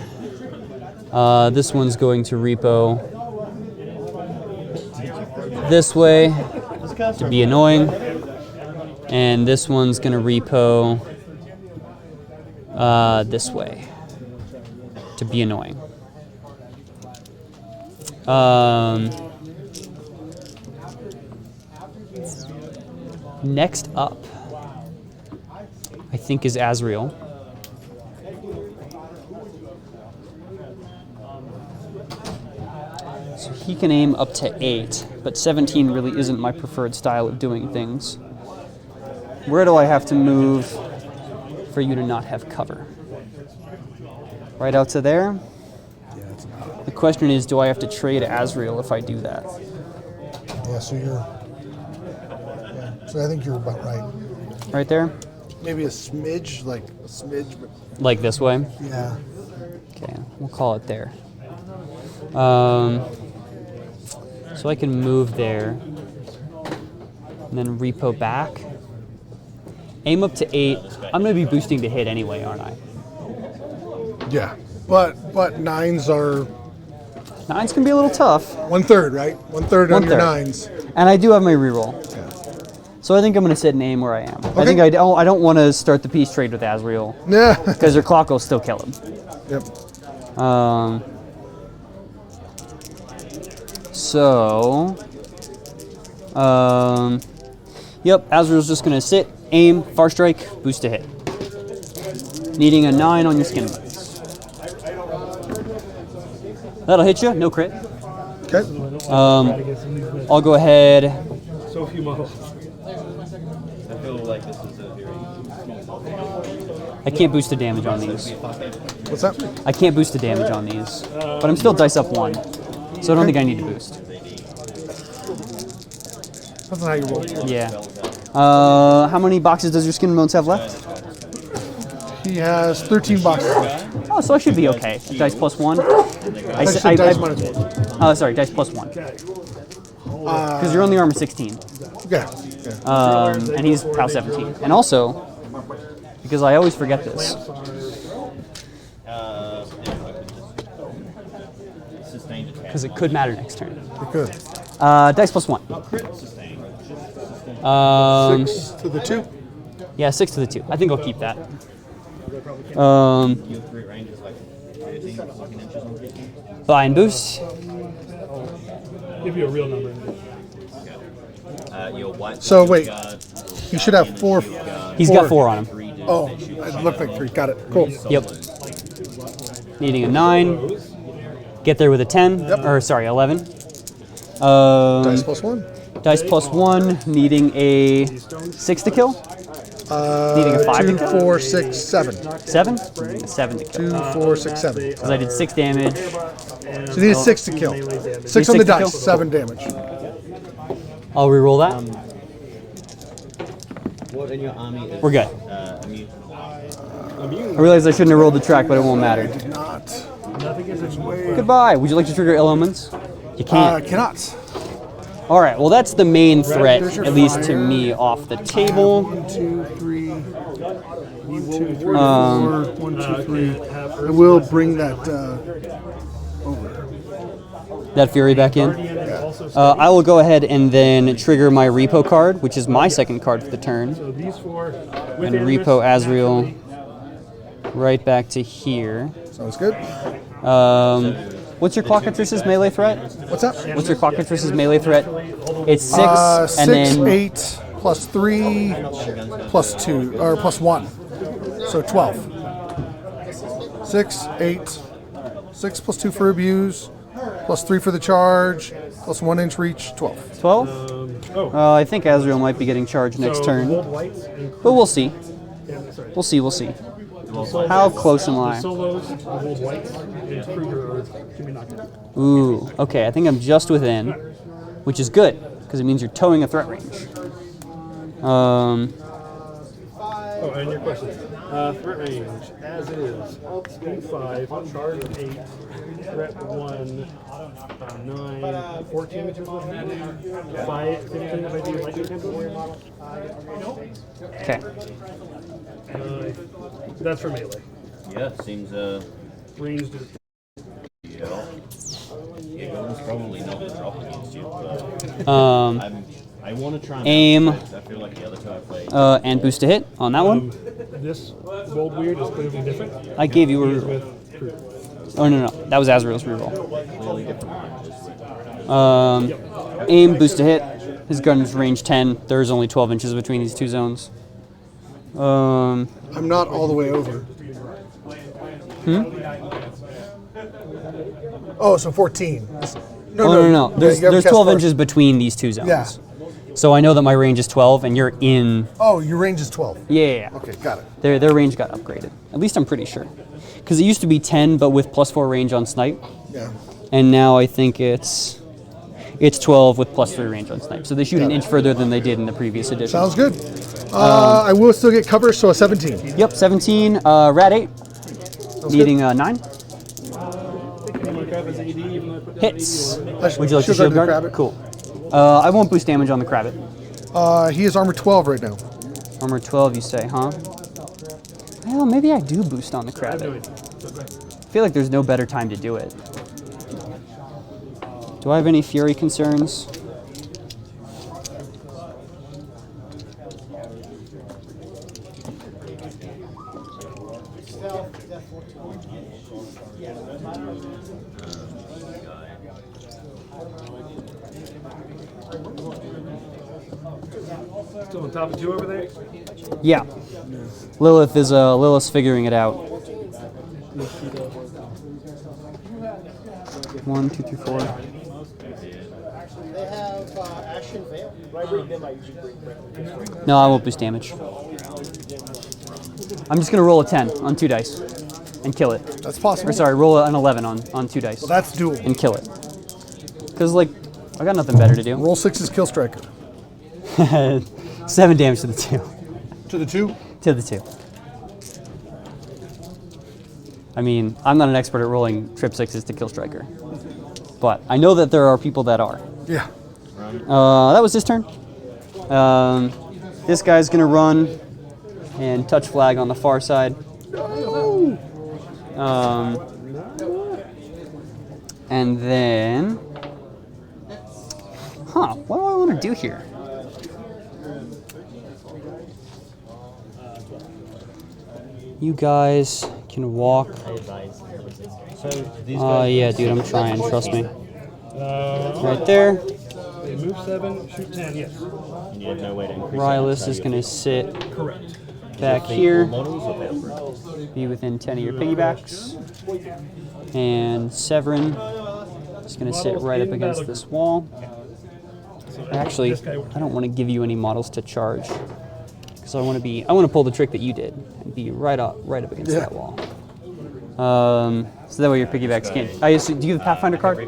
This one's going to repo this way to be annoying. And this one's going to repo this way to be annoying. Next up, I think, is Azrael. So he can aim up to 8, but 17 really isn't my preferred style of doing things. Where do I have to move for you to not have cover? Right out to there? The question is, do I have to trade Azrael if I do that? Yeah. So you're. Yeah. So I think you're about right. Right there? Maybe a smidge, but Like this way? yeah. Okay, we'll call it there. So I can move there, and then repo back. Aim up to 8. I'm going to be boosting to hit anyway, aren't I? Yeah. But 9s are 9s can be a little tough. 1/3, right? 1/3 on your 9s. And I do have my reroll. So I think I'm going to sit and aim where I am. I think I don't want to start the peace trade with Azrael, Yeah. because your clock will still kill him. Yep. Yep, Azrael's just going to sit, aim, far strike, boost to hit. Needing a 9 on your skin buttons. That'll hit you, no crit. Okay. I'll go ahead. So few models. I feel like this is a very I can't boost the damage on these. What's that? I can't boost the damage on these. But I'm still dice up 1. So I don't think I need to boost. That's not how you roll. Yeah. How many boxes does your skin and bones have left? He has 13 boxes left. Oh, so I should be okay. Dice plus 1. Actually, dice minus 1. Oh, sorry, dice plus 1. Because you're only armor 16. Yeah. And he's POW 17. And also, because I always forget this, because it could matter next turn. You're good. Dice plus 1. 6 to the 2. Yeah, 6 to the 2. I think I'll keep that. Buy and boost. Give you a real number. So wait, he should have 4. He's got 4 on him. Oh, it looked like 3. Got it. Cool. Yep. Needing a 9. Get there with a 10. Yep. Or sorry, 11. Dice plus 1. Dice plus 1, needing a 6 to kill. Needing a 5 2, to kill. 4, 6, 7. 7? Needing a 7 to kill. 2, 4, 6, 7. Because I did 6 damage. So you need a 6 to kill. 6 6 on the to kill? dice, 7 damage. I'll reroll that. What in your army is We're good. immune? I realize I shouldn't have rolled the track, but it won't matter. Not. Goodbye. Would you like to trigger ill omens? You can't. Cannot. All right. Well, that's the main threat, There's your at least to fire. me, off the table. 1, 2, 3. 1, 2, 3, 4. 1, 2, 3. I will bring that over. That fury back in. I will go ahead and then trigger my repo card, which is my second card for the turn, So these 4 and repo Azrael right back to here. Sounds good. What's your Clockatrice's melee threat? What's that? What's your Clockatrice's melee threat? It's 6, 6, and then 8, plus 3, plus 2, or plus 1. So 12. 6, 8, 6 plus 2 for abuse, plus 3 for the charge, plus 1 inch reach, 12. 12. I think Azrael might be getting charged next turn, but we'll see. We'll see. We'll see. How close am I? Solos, the gold whites, and Kruger can be knocked out. Ooh, okay, I think I'm just within, which is good, because it means you're towing a threat range. Oh, and your question. Threat range, as is, speed 5, charge 8, threat 1, 9, 14 which is what you do, 5, 15 if I do lightning tempo. Okay. That's for melee. Yeah, seems Ranged. yeah. It's probably not the drop against you, but I want to try and Aim. I feel like the other two I played. And boost to hit on that one. This gold weird is clearly different. I gave you a He is reroll. with Kruger. Oh, no, that was Azrael's reroll. Clearly different. Aim, boost to hit. His gun's range 10. There's only 12 inches between these two zones. I'm not all the way over. Oh, so 14. No. There's you have to cast 12 first. inches between these two zones. Yeah. So I know that my range is 12, and you're in. Oh, your range is 12. Yeah. Okay, got it. Their range got upgraded. At least I'm pretty sure. Because it used to be 10, but with +4 range on snipe. Yeah. And now I think it's 12 with +3 range on snipe. So they shoot an inch further than they did in the previous edition. Sounds good. I will still get cover, so a 17. Yep, 17. Rat 8. Needing a 9. Hits. Would you like to shield guard? Crab it? Cool. I won't boost damage on the Crabbit. He is armor 12 right now. Armor 12, you say, huh? Well, maybe I do boost on the Crabbit. I feel like there's no better time to do it. Do I have any Fury concerns? Still on top of 2 over there? Yeah. Lilith's figuring it out. 1, 2, 3, 4. They have Ashen Veil. No, I won't boost damage. I'm just gonna roll a 10 on 2 dice and kill it. That's possible. Or sorry, roll an 11 on 2 dice Well, that's dual. and kill it. Cause like I got nothing better to do. Roll 6 is kill striker. 7 damage to the 2. To the 2? To the 2. I mean, I'm not an expert at rolling trip 6s to kill striker, but I know that there are people that are. Yeah. That was his turn. This guy's gonna run and touch flag on the far side. And then, what do I want to do here? You guys can walk. Yeah, dude, I'm trying. Trust me. Right there. They move 7, shoot 10, yes. You have no way to increase Lylyth is going to sit back here, be within 10 of your piggybacks. And Severin Just gonna sit right up against this wall. Actually, I don't want to give you any models to charge because I want to pull the trick that you did and be right up against that wall. So that way your piggybacks can't. Do you have the Pathfinder card?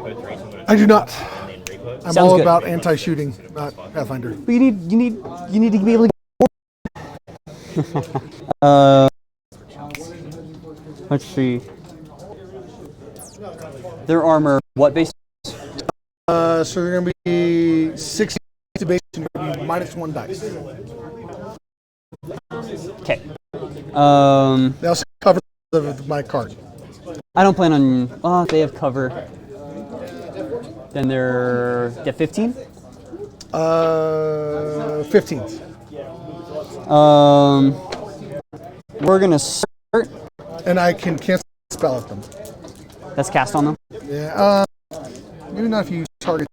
I do not. I'm Sounds all good. about anti-shooting, not Pathfinder. But you need to be able to. Let's see. Their armor, what base? So they're going to be 60 to base and you're going to be -1 dice. Okay. They also cover my card. I don't plan on. If they have cover, then they're 15. 15th. We're gonna start. And I can cancel a spell at them. That's cast on them. Yeah. Maybe not if you target.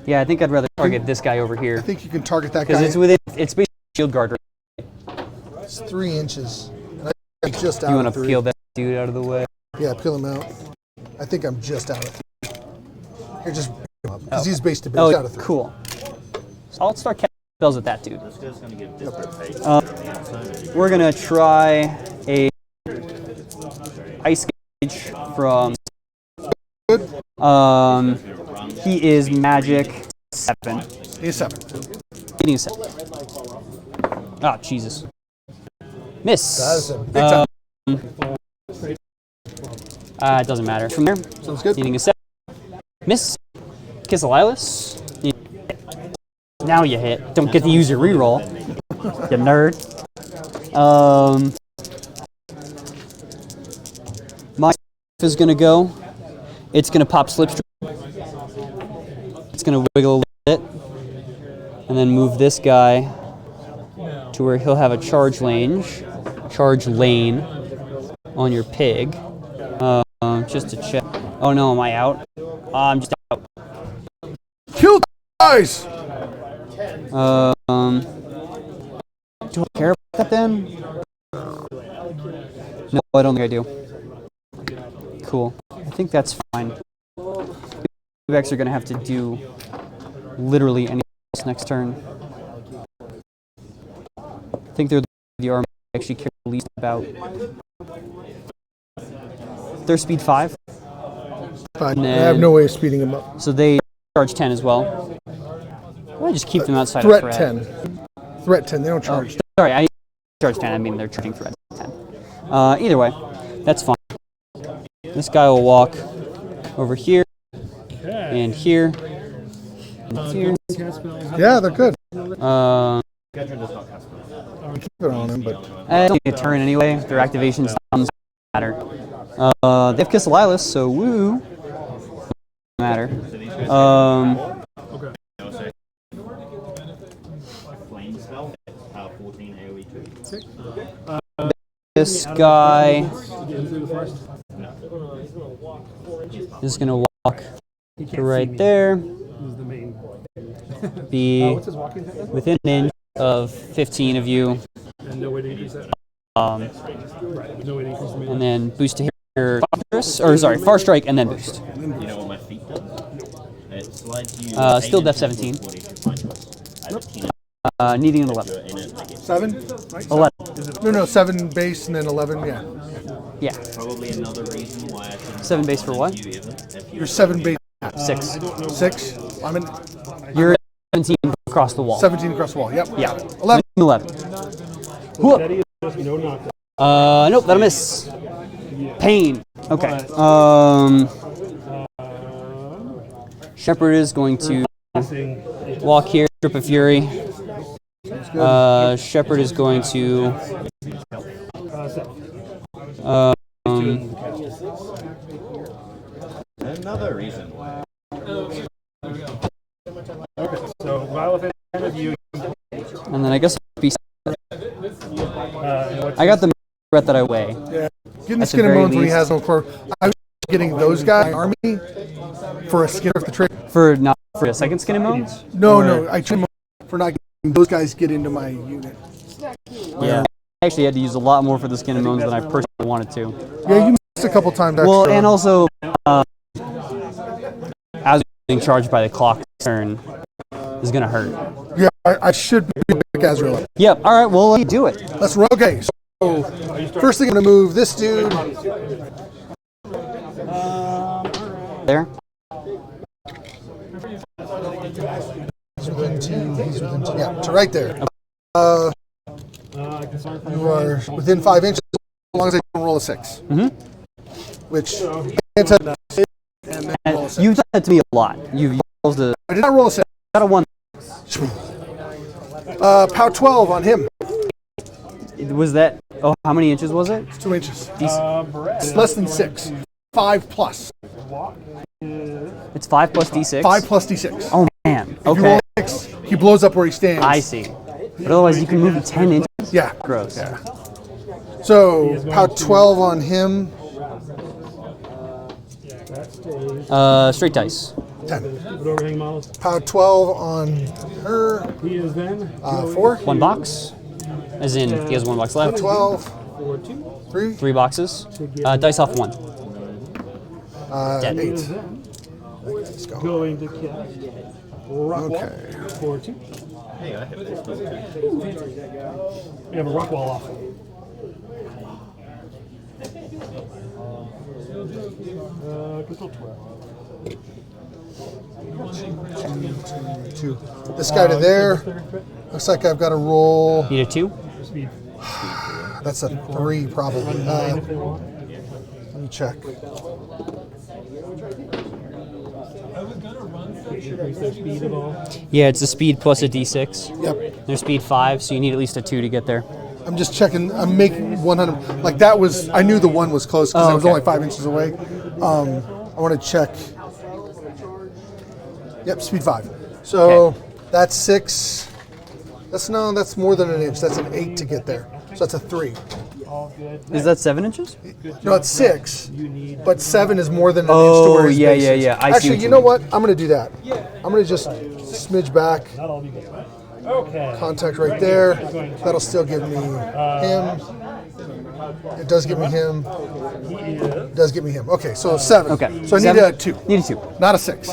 Yeah, I think I'd rather target this guy over here I think you can target that because guy. it's basically shield guard. It's 3 inches. And I'm just out. You want of to 3. peel that dude out of the way? Yeah, peel him out. I think I'm just out of 3. Here, just pick him up because he's base to base out of 3. Cool. So I'll start casting spells at that dude. We're gonna try a ice gauge from. He is magic 7. He's 7. Getting a 7. Ah, Jesus. Miss. That is a big time. It doesn't matter. From there, Sounds good. needing a 7. Miss. Kiss a Lylyth. Now you hit. Don't get to use your reroll. You nerd. My is gonna go. It's gonna pop slipstream. It's gonna wiggle a little bit, and then move this guy to where he'll have a charge lane on your pig. Just to check. Oh no, am I out? I'm just out. Kill guys! Do I care about that then? No, I don't think I do. Cool. I think that's fine. Piggybacks are going to have to do literally anything else next turn. I think they're the army I actually care the least about. They're speed 5. Fine. I have no way of speeding him up. So they charge 10 as well. I just keep them outside Threat of 10. Threat 10. They don't charge. Sorry, I charge 10. I mean, they're charging threat 10. Either way, that's fine. This guy will walk over here, and here, and here. Yeah, they're good. Keep it on him, but I don't need a turn anyway. Their activations don't matter. They have Kiss the Lylyth, so woo. Doesn't matter. This guy is going to walk to right there, be within an inch of 15 of you, and then boost to here, far strike, and then boost. You know what my feet does? It slides you. Still def 17. Needing an 11. 7? Right? 11. No, 7 base and then 11, yeah. Yeah. Probably another reason why I shouldn't 7 base for what? you if You're 7 base. 6. 6? I'm in You're 17 across the wall. 17 across the wall. Yep. Yeah. 11. 11. Whoop. Nope, that'll miss. Pain. Okay. Shepherd is going to walk here, Strip of Fury. Shepherd is going to another reason why. Okay, so Lylyth of you. and then I guess I'll be I got the threat that I weigh. Yeah. Getting the At the skin and very bones when he least. has no core. I was getting those guys, army, for a skin off the trade. For a second skin and bones? No, I traded for not getting those guys get into my unit. Yeah. I actually had to use a lot more for the skin and bones than I personally wanted to. Yeah, you missed a couple times. Well, extra. and also being charged by the clock turn is gonna hurt. Yeah, I should be back Azrael. Yep. All right. Well, do it. Let's roll. Okay, so first thing I'm gonna move this dude. There. He's within two. Yeah, to right there. You are within 5 inches as long as I don't roll a 6. Which and then roll a 6. You've done that to me a lot. You've used a. I did not roll a 6. Got a 1. Pow 12 on him. Was that? Oh, how many inches was it? It's 2 inches. D6. It's less than 6. 5 plus. It's 5 plus D6. 5 plus D6. Oh man. If you Okay. roll a 6, he blows up where he stands. I see. But otherwise, you can move 10 inches. Yeah. Gross. Yeah. So pow 12 on him. Straight dice. 10. Pow 12 on her. He is then 4. 1 box. As in, he has 1 box left. 12. 3. 3 boxes. Dice off 1. Dead. 8. Let's go. going to cast rock wall Okay. for 2. Hey, I have this. We have a rock wall off. Control 12. 2. This guy to there. Looks like I've got to roll. Need a 2. Speed. That's a 3 probably. Let me check. Increase their speed at all. Yeah, it's a speed plus a D6. Yep. Their speed 5, so you need at least a 2 to get there. I'm just checking. I'm making 100. Like that was. I knew the 1 was close because Oh, I was okay. only 5 inches away. I want to check. Yep, speed 5. So Okay. that's 6. That's more than an inch. That's an 8 to get there. So that's a 3. Is that 7 inches? No, it's 6. But 7 is more than an inch to where his yeah, base yeah, is. yeah. I see Actually, what you you know mean. what? I'm going to do that. I'm going to just smidge back. That'll be good. Okay. Contact right there. That'll still give me him. It does give me him. It does give me him. Okay, so 7. Okay. So I need 7? a 2. Need a 2. Not a 6.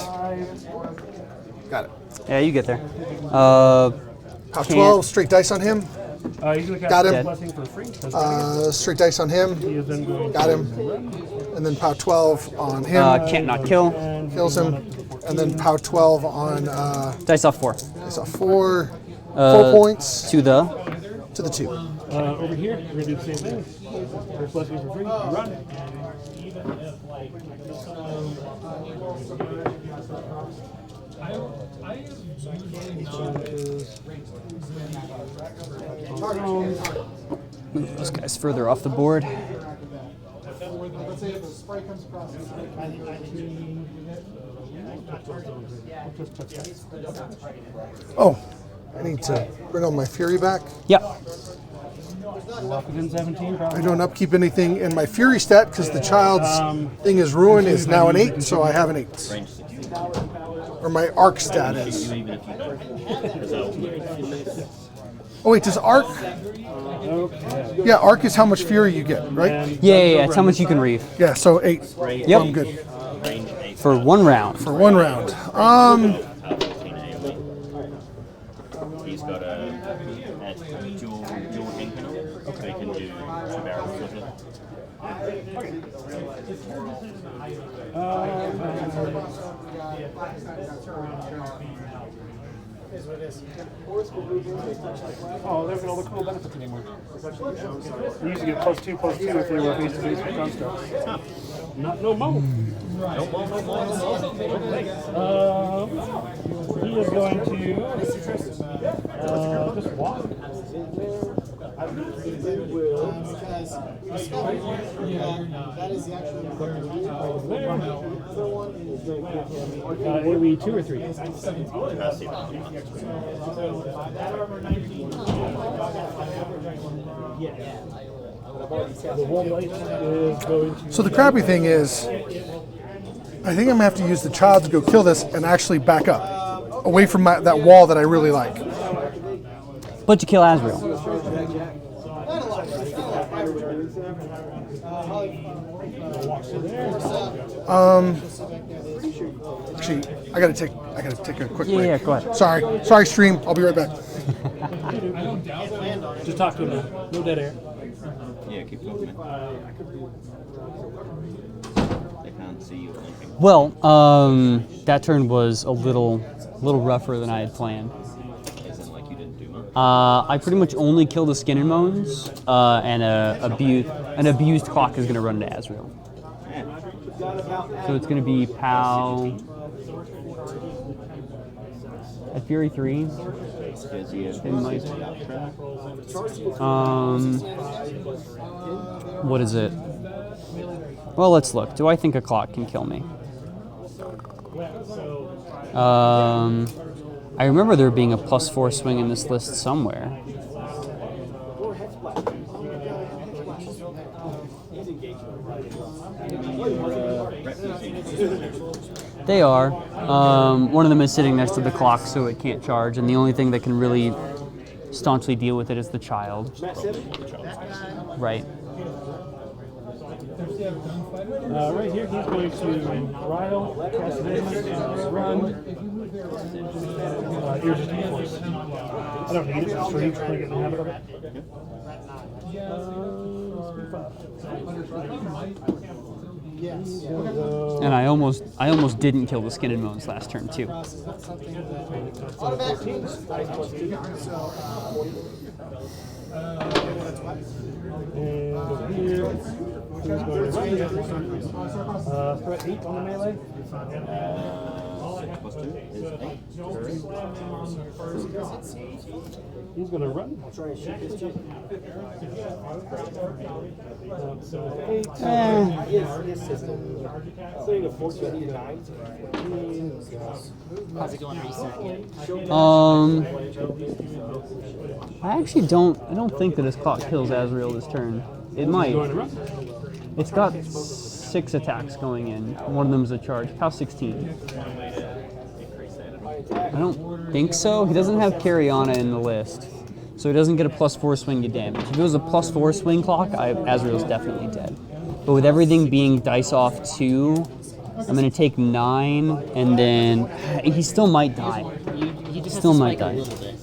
Got it. Yeah, you get there. Pow 12, straight dice on him. He's going to Got cast him. blessing for free. Straight dice on him. He is then going Got him. And then pow 12 on him. Can't not kill. Kills him. And then pow 12 on Dice off 4. it's a 4. 4 points To the. to the 2. over here. We're going to do the same thing. First blessing for free. Run. Move those guys further off the board. Let's say if a spray comes across the Oh, I need to bring all my fury back. Yep. Within 17, I don't upkeep anything in my fury stat because the child's thing is ruined is now an 8, so I have an 8. Or my arc stat is. Oh wait, does arc? Yeah, arc is how much fury you get, right? Yeah. It's how much you can reave. Yeah, so 8. Yep. I'm good For 1 round. for 1 round. He's got a dual handgun, so he can do 2 barrels with it. Oh, there's all the cool benefits anymore. You used to get +2/+2 if they were face-to-face with constructs. Not no more. He is going to just walk. That is the actual AoE 2 or 3? The wall light is going to. So the crappy thing is, I think I'm gonna have to use the child to go kill this and actually back up, away from that wall that I really like. But to kill Azrael. Actually, I gotta take a quick break. Yeah, go ahead. Sorry, stream. I'll be right back. Just talk to him now. No dead air. Yeah, keep talking. They can't see you or anything. Well, that turn was a little rougher than I had planned. Isn't like you didn't do much. I pretty much only killed the Skin and Moans, and an abused clock is going to run into Azrael. So it's going to be POW at Fury 3. Does he have What is it? Well, let's look. Do I think a clock can kill me? I remember there being a +4 swing in this list somewhere. They are. One of them is sitting next to the clock, so it can't charge, and the only thing that can really staunchly deal with it is the child. Right. Right here, he's going to Rile, cast damage, run. Irresistible Force. I don't need it, it's free, just want to get in the habit of it. And I almost didn't kill the Skin and Moans last turn too. And over here, he's going to threat 8 on the melee. 6 + 2 is 8. He's going to run. I'll try and shoot this chick. So 8. Saying a 14 9. How's it going reset? I actually don't think that his clock kills Azrael this turn. It might. It's got 6 attacks going in. One of them is a charge. POW 16. I don't think so. He doesn't have Carriana in the list, so he doesn't get a +4 swing to damage. If it was a +4 swing clock, Azrael's definitely dead. But with everything being dice off 2, I'm going to take 9, and then he still might die. You just Still have to might spike die. a little bit.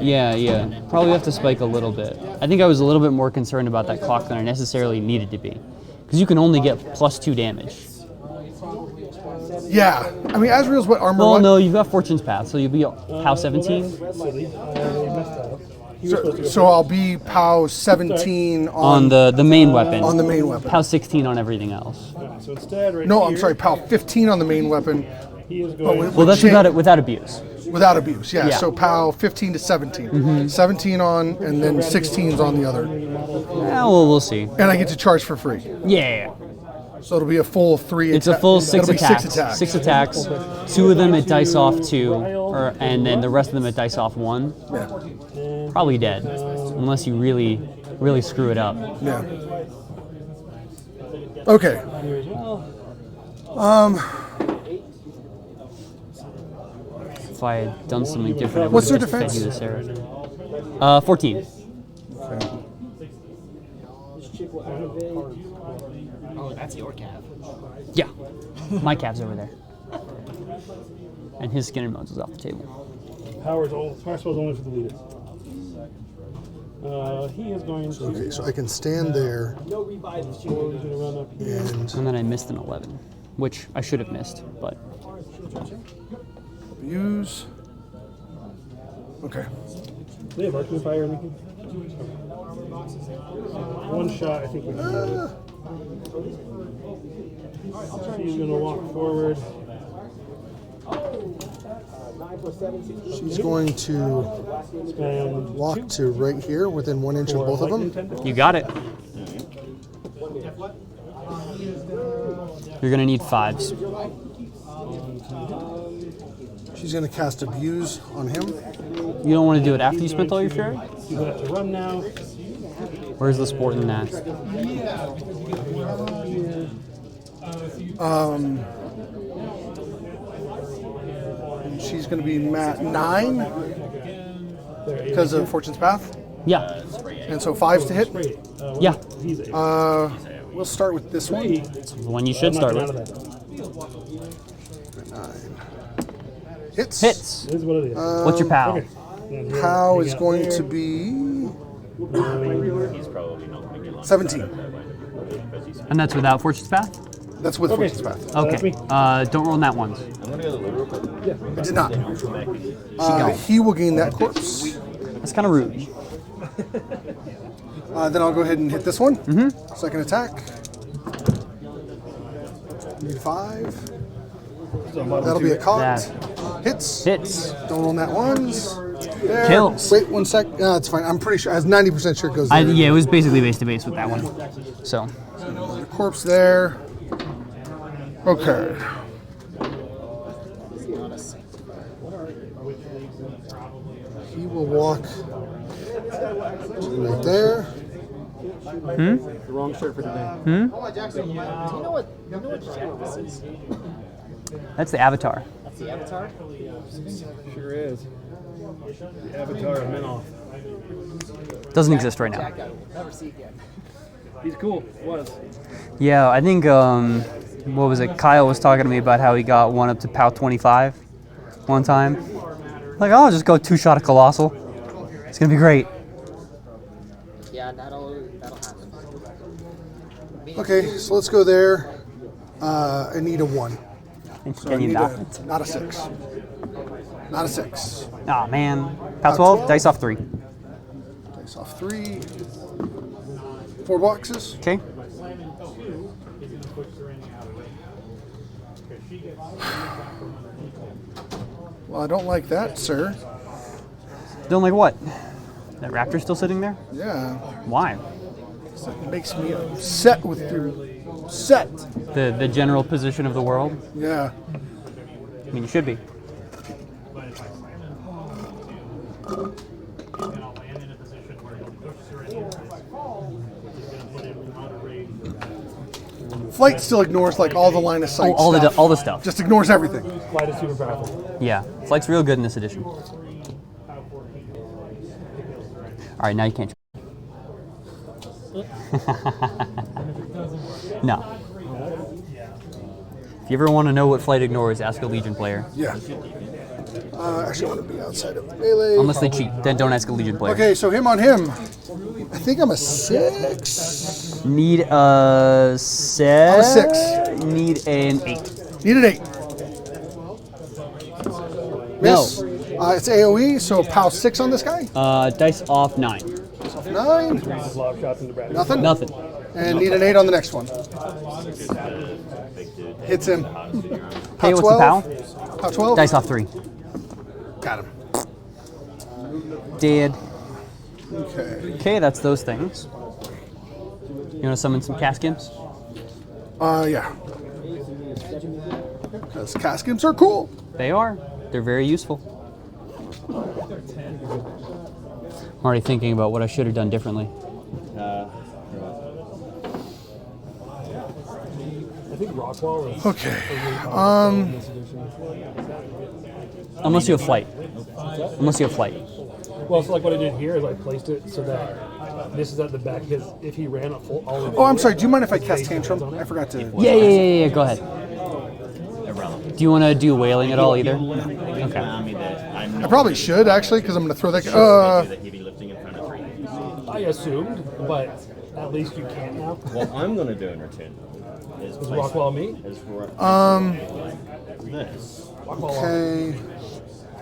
Yeah. Probably have to spike a little bit. I think I was a little bit more concerned about that clock than I necessarily needed to be, because you can only get +2 damage. Yeah, I mean Azrael's what armor? Well, what? no, you've got Fortune's Path, so you'll be POW 17. So I'll be POW 17 On the main weapon. On the main weapon. POW 16 on everything else. So instead, right No, here, I'm sorry, POW 15 on the main weapon. He is But going Well, that's without abuse. without abuse. Yeah, Yeah. so POW 15 to 17. 17 on, and then 16's on the other. Yeah, well, we'll see. And I get to charge for free. Yeah. So it'll be a full 3 It's a full 6 it'll be attacks. 6 attacks. 6 attacks. 2 of them at dice off 2, and then the rest of them at dice off 1. Yeah. Probably dead, unless you really screw it up. Yeah. Okay. If I had done something different, I What's would their have just fed defense? you the Sarah. 14. Oh, that's your cap. Yeah. My cab's over there. And his Skin and Moans is off the table. Power spell's only for the leader. He is going to. Okay, so I can stand there He's going to run up here. and And then I missed an 11, which I should have missed, but use. Okay. Do they have arcane fire or anything? One shot, I think we can do it. She's going to walk forward. She's going to And walk to right here within 1 inch of both of them. you got it. You're gonna need 5s. She's going to cast Abuse on him. You don't want to do it after you spent all your fury? he's going to have to run now. Where's the sport in that? She's going to be Mat 9 because of Fortune's Path. Yeah, And so 5s to hit. yeah. He's a We'll start with this one. The one you should start with. 9. Hits. Hits. This is what it is. What's your pal? Okay. And here, POW hang is out going there. to be He's probably not going to get 17. because he's And that's without Fortune's Path? That's with Okay. Fortune's Path. That's Okay. me. Don't roll that ones. I'm going to go to the real quick. I did not. He will gain that corpse. That's kind of rude. Then I'll go ahead and hit this one. Second attack. Need 5. That'll be a caught. Hits. Hits. Don't roll that ones. There. Kills. Wait 1 sec. No, it's fine. I'm pretty sure. I was 90% sure it goes there. Yeah, it was basically base to base with that one. So, The corpse there. Okay. He will walk right there. The wrong shirt for today. that's the Avatar. Sure is. The Avatar of Minoff. Doesn't exist right now. He's cool. Was. Yeah, I think, what was it? Kyle was talking to me about how he got one up to POW 25 one time. Like, I'll just go 2-shot a Colossal. It's going to be great. Yeah, that'll happen. Okay, so let's go there. I need a 1. So I Can you need not? not a 6. Not a 6. Aw, man. POW 12, dice off 3. Dice off 3. 4 boxes. Okay. Well, I don't like that, sir. Don't like what? That Raptor still sitting there? Yeah. Why? It makes me upset with your set. The general position of the world? Yeah. I mean, you should be. Flight still ignores like all the line of sight. All stuff. the stuff. Just ignores everything. Flight is super powerful. Yeah, Flight's real good in this edition. All right, now you can't. No. If you ever want to know what Flight ignores, ask a Legion player. Yeah. Actually, I want to be outside of the melee. Unless they cheat, then don't ask a Legion player. Okay, so him on him. I think I'm a 6. Need a 6. I'm a 6. Need an 8. Need an 8. Miss. It's AoE, so POW 6 on this guy. Dice off 9. 9. Lob shots into Brad. Nothing. Nothing. And need an 8 on the next one. Hits him. Hey, what's the POW? POW 12. Dice off 3. Got him. Dead. Okay. Okay, that's those things. You want to summon some Caskimps? Yeah. Because Caskimps are cool. They are. They're very useful. I'm already thinking about what I should have done differently. I think Rockwall is. Okay. Unless you have Flight. Unless you have Flight. Well, so like what I did here is I placed it so that this is at the back. Because if he ran a full all the way Oh, I'm sorry. Do you mind if I cast Tantrum? I forgot to. Yeah. Go ahead. Do you want to do whaling at all either? Okay. I probably should actually, because I'm going to throw that. heavy lifting in front of 3. I assumed, but at least you can now. What I'm going to do in return is Is Rockwall me? This. Okay.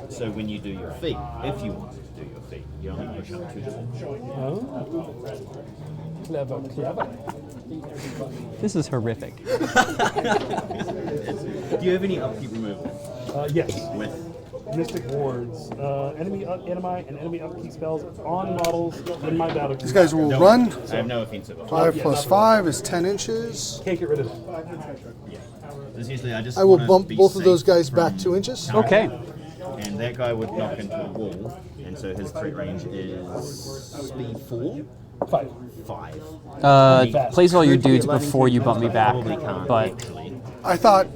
So when you do your feet, if you want to do your feet, you only push up 2 dimensions. Oh. Clever. This is horrific. Do you have any upkeep removal? Yes. With Mystic Wards. Enemy upkeep spells on models in my battle. These guys will run. I have no offensive. 5 plus 5 is 10 inches. Can't get rid of it. This usually I just I will wanna bump be both of safe those guys from- back 2 inches. Okay. And that guy would knock into a wall, and so his threat range is speed 4? 5. 5. Place all your dudes before you bump me back. Probably can't But actually. I thought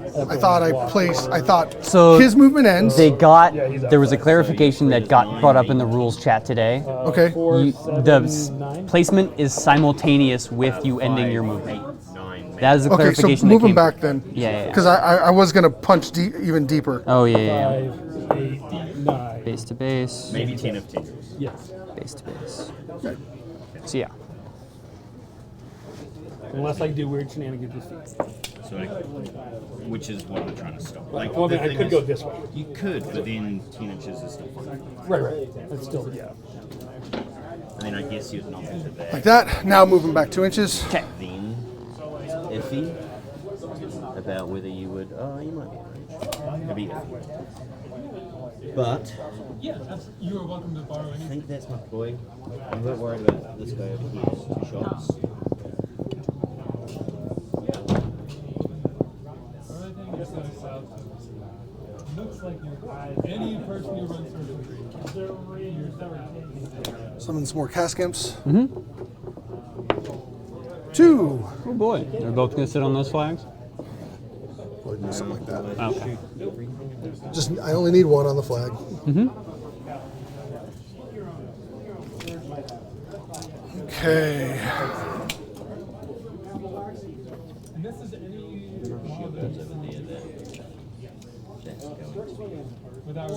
So his movement ends. there was a clarification that got brought up in the rules chat today. Okay. The placement is simultaneous with you ending your movement. 9, That is the Okay, so clarification. move that him came back then. Yeah. Because I was gonna punch even deeper. Oh yeah. 5, 8, 9. Base to base. Maybe 10 of 10. Yes. Base to base. Okay. So yeah. Unless I do weird shenanigans with feet. So, which is what I'm trying to stop. Like, Well, the then I thing could is, go this way. You could, but then 10 inches is still fine. Right. That's still, yeah. And then I guess you'd knock into that. Like that. Now move him back 2 inches. Okay. Then, iffy about whether you would. Oh, you might be in range. Maybe iffy. But Yeah, you are welcome to borrow I anything. think that's my boy. I'm not worried about this guy over here. 2 shots. Everything is so south. Looks like you had any person who runs surgery. Summon some more cast imps. Mm-hmm. 2. Oh boy. They're both gonna sit on those flags. Or do something like that. Okay. Just I only need 1 on the flag. Mm-hmm. Okay. And this is any without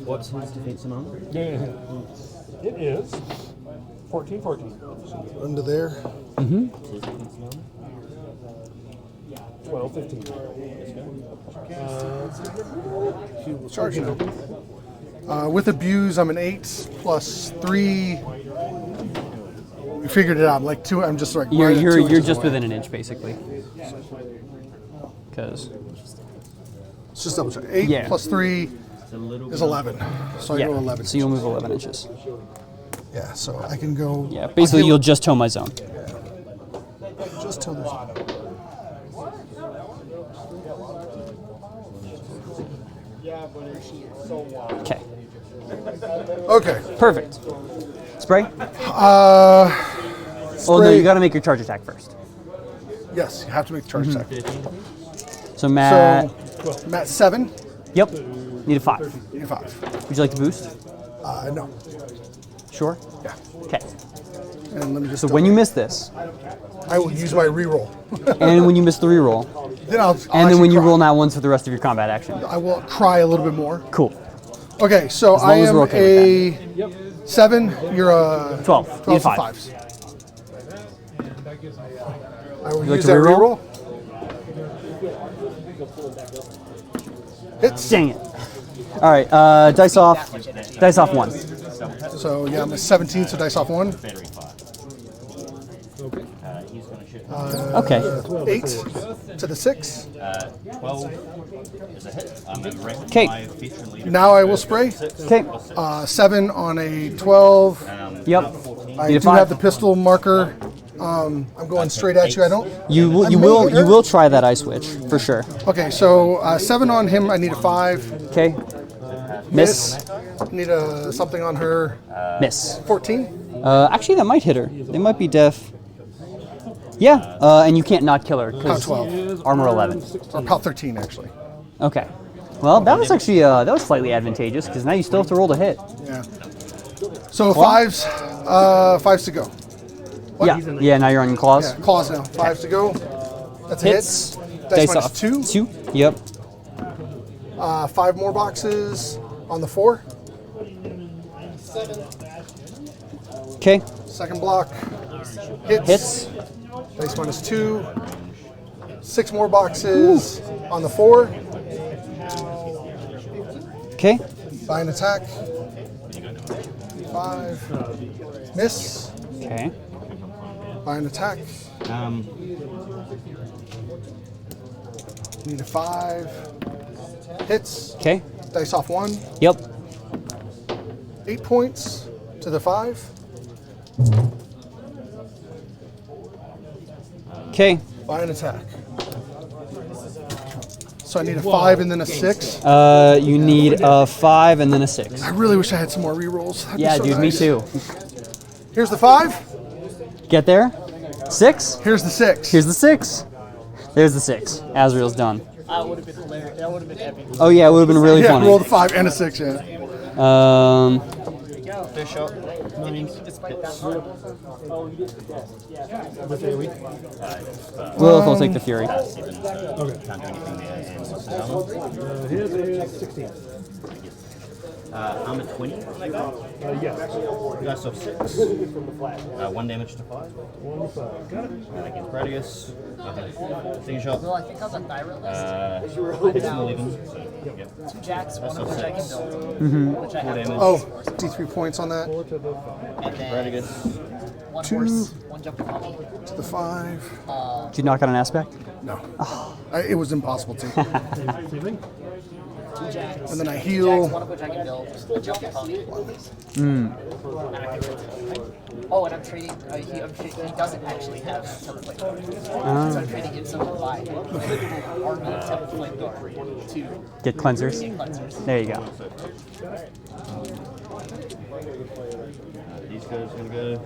What's his defense amount? It is 14. Under there. Mm-hmm. 12, 15. He will charge now. With abuse, I'm an 8 plus 3. We figured it out. I'm like 2. I'm just like You're right at 2 you're inches just away. within an inch basically. Because Let's just double check. 8 Yeah. plus 3 is 11. So I yeah. go 11. So you'll move 11 inches. Yeah. So I can go. Yeah. Basically, you'll just toe my zone. just till there's. Okay. Okay. Perfect. Spray. Uh. Oh no, spray- you got to make your charge attack first. Yes, you have to make the charge attack. So Matt. So, Matt 7. Yep. Need a 5. Need a 5. Would you like to boost? No. Sure. Yeah. Okay. And let me just. So when you miss this, I will use my reroll. and when you miss the reroll, Then I'll and then actually when you cry. roll nat ones for the rest of your combat action. I will cry a little bit more. Cool. Okay, so As long I as am we're okay a 7. You're a 12. 12 Need a for 5. 5s. I will You like use to that reroll? reroll. Hits. Dang it. All right. Dice off. Dice off 1. So yeah, I'm a 17, so dice off 1. Battery 5. He's going to shoot. Okay. 8 to the 6. 12 is a hit. I'm a rank 'Kay. 5 veteran leader. Now I will spray. Okay. 7 on a 12. Yep. I Need a do have 5. the pistol marker. I'm going straight at you. I don't. You will. You I may will. hit You her. will try that eye switch for sure. Okay, so 7 on him. I need a 5. Okay. Miss. Need a something on her. Miss. 14. Actually, that might hit her. They might be deaf. Yeah. And you can't not kill her Pound because 12. armor 11. Or pound 13 actually. Okay. Well, that was actually that was slightly advantageous because now you still have to roll to hit. Yeah. So 5s. 5s to go. Yeah. Yeah. Now you're on your claws. Yeah, claws now. 5s to go. That's a Hits. hit. Dice minus off. 2. 2. Yep. 5 more boxes on the 4. Okay. Second block. Hits. Hits. Dice minus 2. 6 more boxes on the 4. Okay. Buy an attack. 5. Miss. Okay. Buy an attack. Need a 5. Hits. Okay. Dice off 1. Yep. 8 points to the 5. Okay. Buy an attack. So I need a 5 and then a 6. You need a 5 and then a 6. I really wish I had some more rerolls. That'd be Yeah, so dude, me nice. too. Here's the 5. Get there. 6. Here's the 6. Here's the 6. There's the 6. Azrael's done. would have been hilarious. That would have been epic. Oh yeah, it would have been really Yeah, funny. roll the 5 and a 6, yeah. Fish up. Lilith will take the Fury. Can't do anything there. And His is 16. I'm at 20. Yes. Dice off 6. 1 damage to 5. 1 to 5. Got it. Against Radius. Thing shot. Well, I think on the thyroid list, It's an 11. So, yep. 2 jacks, one of which I can build, which I 4 have. damage. Oh, D3 points on that. 4 to the 5. And then Radius. 1 2. horse, 1 jumping pony. To the 5. Did you knock out an aspect? No. It was impossible to. Same thing. 2 jacks. And then I 2 heal. jacks, one of which I can build, a jumping pony. Oh, and I'm trading. He doesn't actually have Temple Flame Guard. So I'm trading him some of my Army Temple Flame Guard to Get cleansers. get cleansers. There you go. These guys are going to go.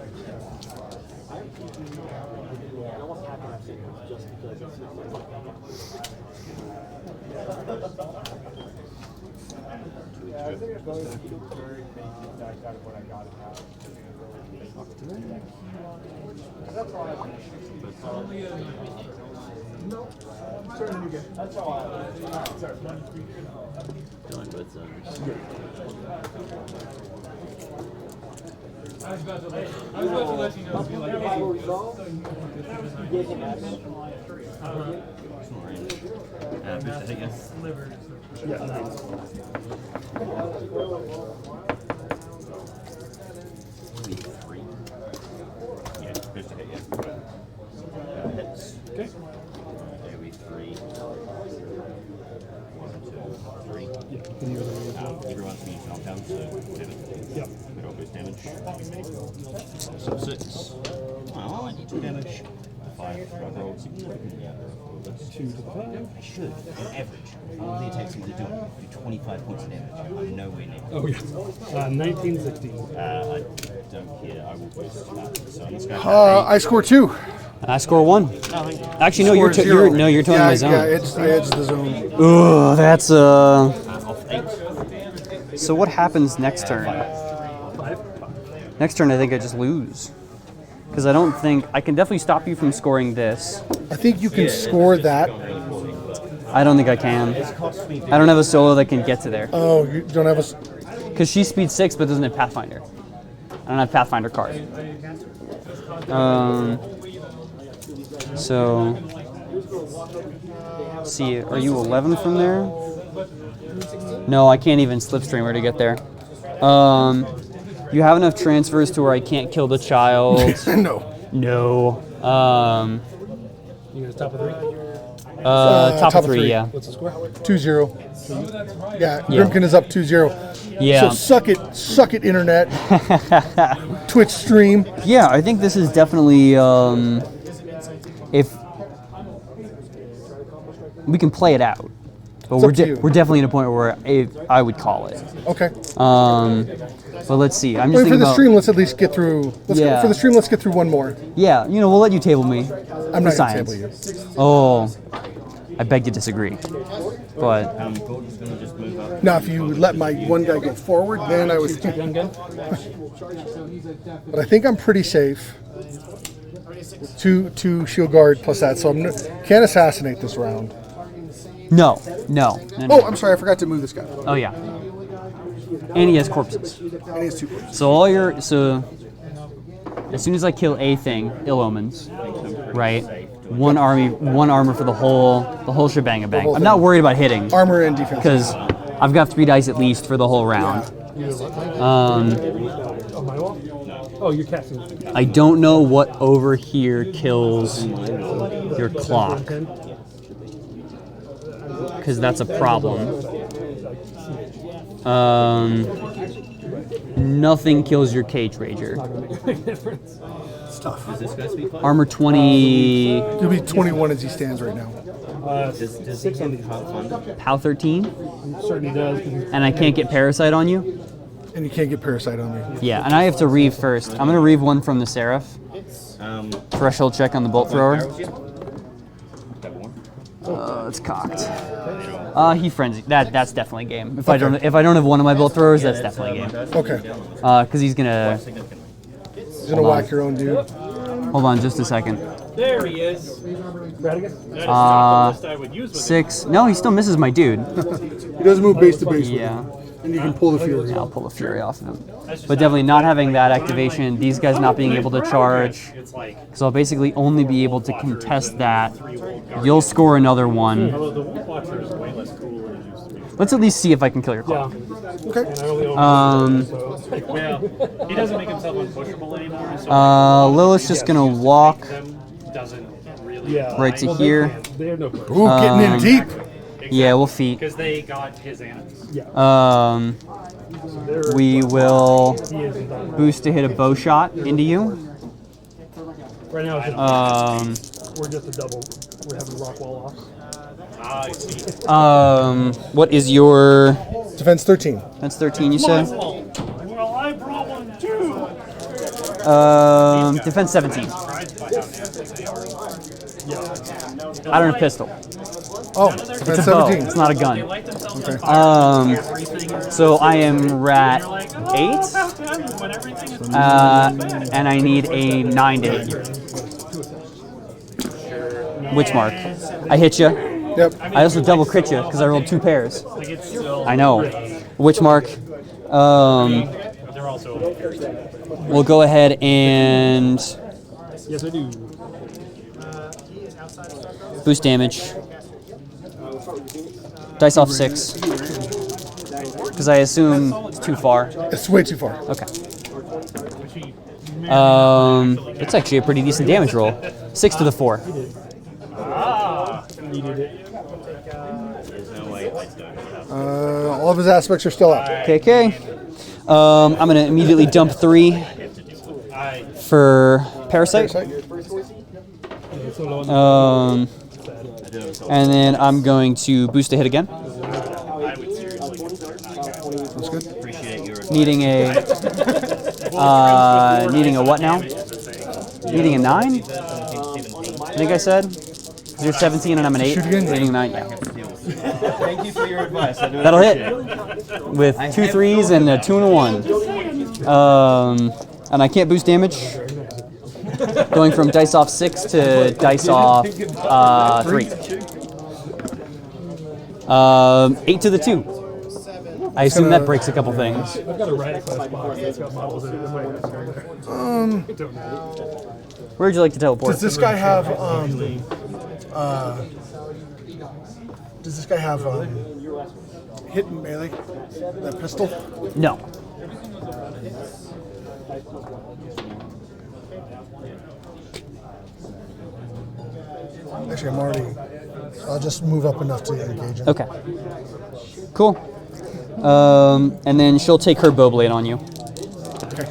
Doing both zones. I was about to let you know. It'd be like, Boost to hit you. Yeah, nice. Maybe 3. Yeah, boost to hit you. Hits. Okay. Maybe 3. 1, 2, 3. Yeah, can you Everyone's being knocked down, so 7. Yep. They're all boost damage. So 6. Oh, I need 2 damage. 5. I rolled 6. 2 to the 5. I should, on average, all the attacks I'm going to do 25 points of damage. I'm nowhere near. Oh, yeah. 1916. I don't care. I will boost that. So this guy. I score 2. I score 1. Actually, no, you're Score 0. you're towing yeah, my zone. Yeah, I edged the zone. Ugh, that's Off 8. So what happens next turn? 5. Next turn, I think I just lose. Because I don't think I can definitely stop you from scoring this. I think you can score that. I don't think I can. I don't have a solo that can get to there. Oh, you don't have a. Because she's speed 6 but doesn't have Pathfinder. I don't have Pathfinder card. So, let's see, are you 11 from there? No, I can't even slipstream her to get there. You have enough transfers to where I can't kill the child. No. No. You guys top of 3? Top of 3, yeah. What's the score? 2-0. Yeah, Grymkin is up 2-0. Yeah. So suck it, internet. Twitch stream. Yeah, I think this is definitely, if we can play it out, but up to you. we're definitely in a point where I would call it. Okay. But let's see. I'm just Wait, for thinking the about, stream, let's at least get through. Yeah. For the stream, let's get through one more. yeah, we'll let you table me. I'm not science. going to table you. Oh, I beg to disagree. But Gordon's going to just move up. Now, if you let my one guy go forward, then I was. But I think I'm pretty safe. Two shield guard plus that, so can't assassinate this round. no. Oh, I'm sorry, I forgot to move this guy. Oh yeah. And he has corpses. And he has 2 corpses. So as soon as I kill a thing, ill omens, right? One armor for the whole shebang. I'm not worried about hitting Armor and defense. because I've got 3 dice at least for the whole round. Oh, my wall? Oh, you're casting. I don't know what over here kills your clock, because that's a problem. Nothing kills your Cage Rager. It's tough. Does this guy speak 5? Armor 20, He'll be 21 as he stands right now. Does he get Pathfinder? POW 13, Certainly does. 'Cause he's and I can't get Parasite on you? And you can't get Parasite on me. Yeah, and I have to reeve first. I'm going to reeve one from the Seraph. Threshold check on the bolt thrower. Barrels, yeah. Double 1. It's cocked. He frenzy. That's definitely game. If I don't have one of my bolt throwers, that's definitely game. Okay. Because he's gonna. He's gonna whack your own dude. Hold on, just a second. There he is. That is Uh, not the list I would use with 6. No, he still misses my dude. He doesn't move base to base. Yeah. And you can pull the fury. I'll pull the fury off of him. But definitely not having that activation, these guys not being able to charge. So I'll basically only be able to contest that. You'll score another one. Although the Wolf Watcher is way less cool than it used to be. Let's at least see if I can kill your clock. Okay. And I only own so. Well, he doesn't make himself unpushable anymore. So Lilith's just gonna walk them doesn't really right to here. They have no clue. Ooh, getting in deep. Yeah, we'll feet. because they got his animals. We will He isn't done. boost to hit a bow shot into you. Right now, it's just, we're just a double. We're having rock wall off. I see. What is your Defense 13. defense 13? You said. Well, I brought one too. Defense 17. I don't have pistol. Oh, defense It's a bow. 17. It's not a gun. Okay. So I am at 8, and I need a 9 to hit you. Which mark? I hit you. Yep. I also double crit you because I rolled 2 pairs. Like it's still. I know. Which mark? They're also. We'll go ahead and Yes, I do. boost damage. Dice off 6. Because I assume it's too far. It's way too far. Okay. It's actually a pretty decent damage roll. 6 to the 4. Needed it. There's no way lights don't have. All of his aspects are still up. Okay. I'm going to immediately dump 3 for Parasite. And then I'm going to boost a hit again. That's good. Needing a what now? Needing a 9? I think I said. 'Cause you're 17 and I'm an 8. Shoot again? Needing a 9, yeah. Thank you for your advice. I do That'll hit appreciate it. with 2 3s and a 2 and a 1. And I can't boost damage. Going from dice off 6 to dice off 3. 8 to the 2. I assume that breaks a couple things. I've got a riot class box that's got models in it. That's why I don't know. Where would you like to teleport? Does this guy have hit and melee? That pistol? No. Actually, I'm already. I'll just move up enough to engage him. Okay. Cool. And then she'll take her bowblade on you. Okay.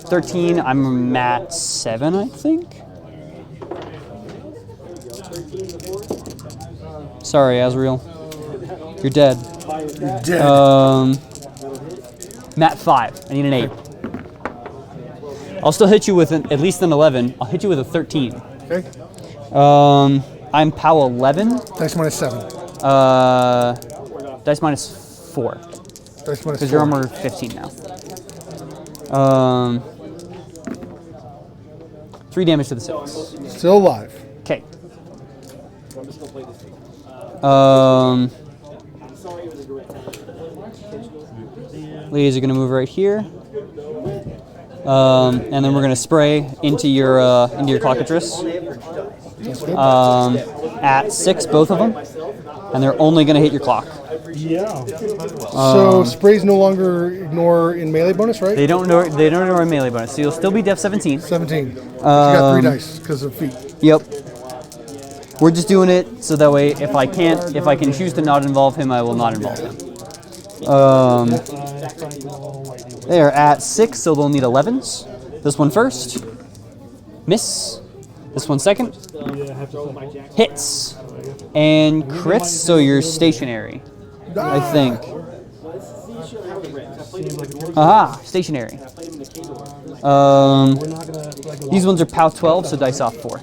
13, I'm at 7, I think. Sorry, Azrael. You're dead. Dead. Mat 5. I need an 8. I'll still hit you with at least an 11. I'll hit you with a 13. Okay. I'm POW 11. Dice minus 7. Dice minus 4. Dice minus Because you're 4. armor 15 now. 3 damage to the 6. Still alive. Okay. Ladies are going to move right here. And then we're going to spray into your cockatrice. At 6, both of them. And they're only going to hit your clock. Yeah. So sprays no longer ignore in melee bonus, right? They don't know a melee bonus, so you'll still be def 17. 17. You got 3 dice because of feet. Yep. We're just doing it so that way if I can choose to not involve him, I will not involve him. They're at 6, so they'll need 11s. This one first. Miss. This one second. Hits. And crits, so you're stationary. I think. Aha, stationary. These ones are POW 12, so dice off 4.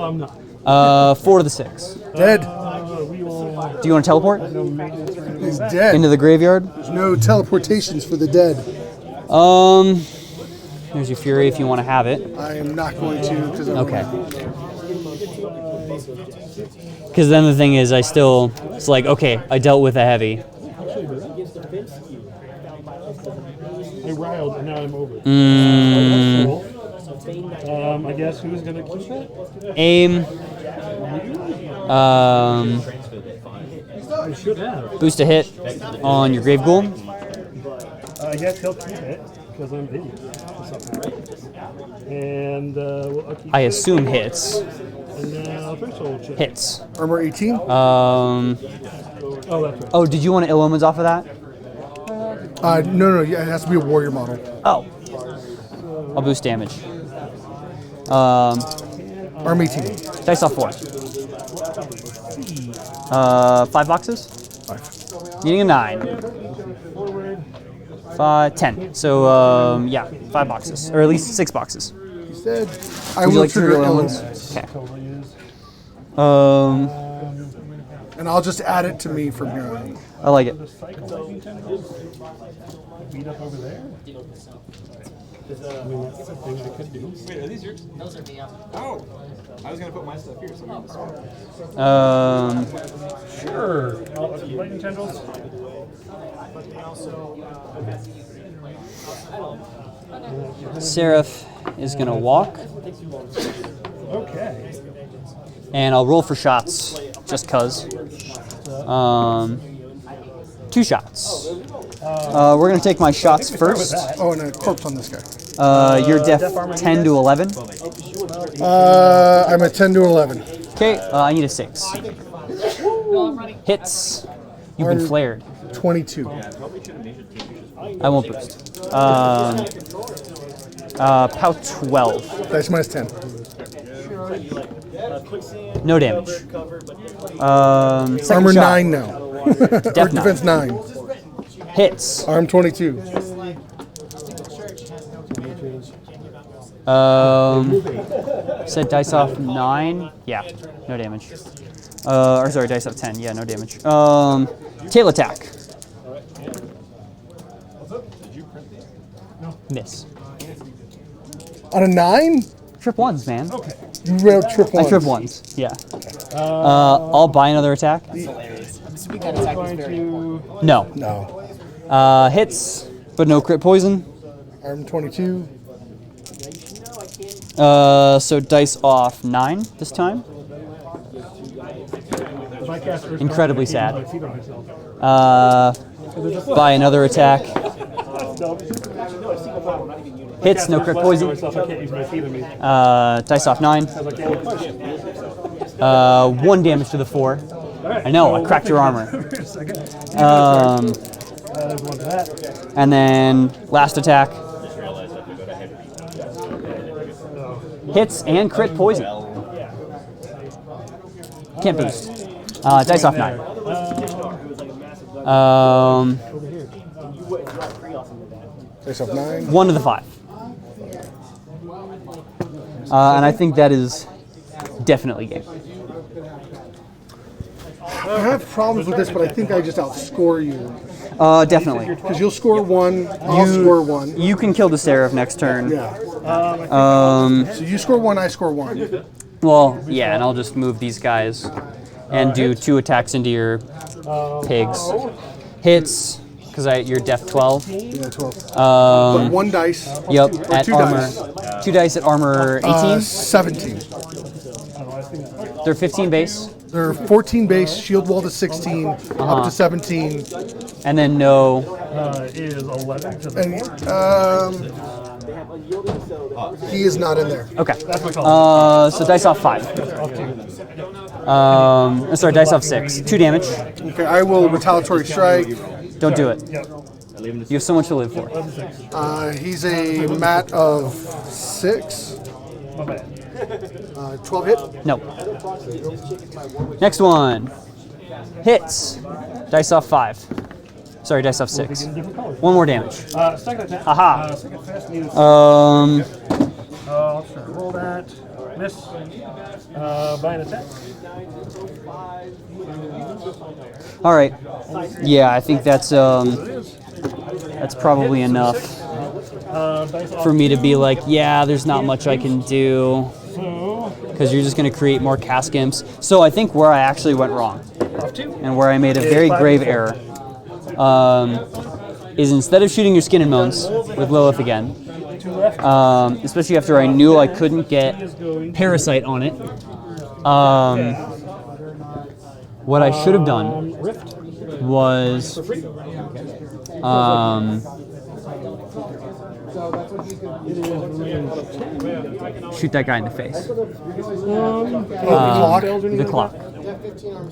I'm not. 4 to the 6. Dead. We will Do you want to teleport no maintenance or anything. He's dead. into the graveyard? There's no teleportations for the dead. There's your Fury if you want to have it. I am not going to because I'm Okay. Because then the thing is, it's like, okay, I dealt with a heavy. I riled and now I'm over. I guess who's gonna keep it? Aim. I should have. Boost a hit on your Grave Ghoul. I guess he'll keep it because I'm idiot. And I'll keep I it. assume hits. And now threshold check. Hits. Armor 18. Oh, that's right. Oh, did you want to Ill Omens off of that? No, yeah, it has to be a warrior model. Oh. I'll boost damage. Arm 18. Dice off 4. 5 boxes? 5. Needing a 9. 5, 10. So, yeah, 5 boxes. Or at least 6 boxes. He's dead. I Would you will like to trigger trigger elements. Okay. Totally is. And I'll just add it to me from here on. I like it. The cycle lightning tentacles beat up over there. I mean, that's a thing I could do. Wait, are these yours? Those are me. Oh, I was gonna put my stuff here. So I'm this one. Sure. Lightning tendrils. Seraph is going to walk, Okay. and I'll roll for shots, just cuz. 2 shots. We're going to take my shots first. Oh, and a corpse on this guy. You're def 10 to 11. I'm at 10 to 11. Okay, I need a 6. Hits. You've been flared. 22. I won't boost. Pow 12. Dice minus 10. No damage. Second Armor shot. 9 now. Or Def defense 9. Hits. Arm 22. Said dice off 9. Yeah, no damage. Or sorry, dice off 10. Yeah, no damage. Tail attack. Miss. On a 9? Trip ones, man. You read trip 1. I trip ones. Yeah. I'll buy another attack. Speaking of attack is very important. No. No. Hits, but no crit poison. Arm 22. So dice off 9 this time. If I cast Earth Incredibly Stomp, I sad. can't even myself. Buy another attack. Hits, no crit poison. Myself, I can't use my feet on me. Dice off 9. I can't push. 1 damage to the 4. I know, I cracked your armor. And then last attack. Hits and crit poison. Can't boost. Dice off 9. Dice off 9. 1 to the 5. And I think that is definitely game. I have problems with this, but I think I just outscore you. Definitely. Because you'll score 1, I'll score 1. You can kill the Seraph next turn. Yeah. So you score 1, I score 1. Well, yeah, and I'll just move these guys and do 2 attacks into your pigs. Hits, because you're def 12. Yeah, 12. But 1 dice. Yep, Or at 2 armor. dice. 2 dice at armor 18. 17. They're 15 base. They're 14 base, shield wall to 16, up to 17. And then no. Is 11. And he is not in there. Okay. So dice off 5. Sorry, dice off 6. 2 damage. Okay, I will retaliatory strike. Don't do it. You have so much to live for. He's a mat of 6. 12 hit. No. Next one. Hits. Dice off 5. Sorry, dice off 6. 1 more damage. Second attack. Haha. Second fast means. Um, Let's try to roll that. Miss. By an attack. All right. Yeah, I think that's probably enough for me to be like, yeah, there's not much I can do, because you're just going to create more cast imps. So I think where I actually went wrong, and where I made a very grave error, is instead of shooting your Skin and Bones with Lylyth again, especially after I knew I couldn't get Parasite on it, what I should have done was shoot that guy in the face. The clock.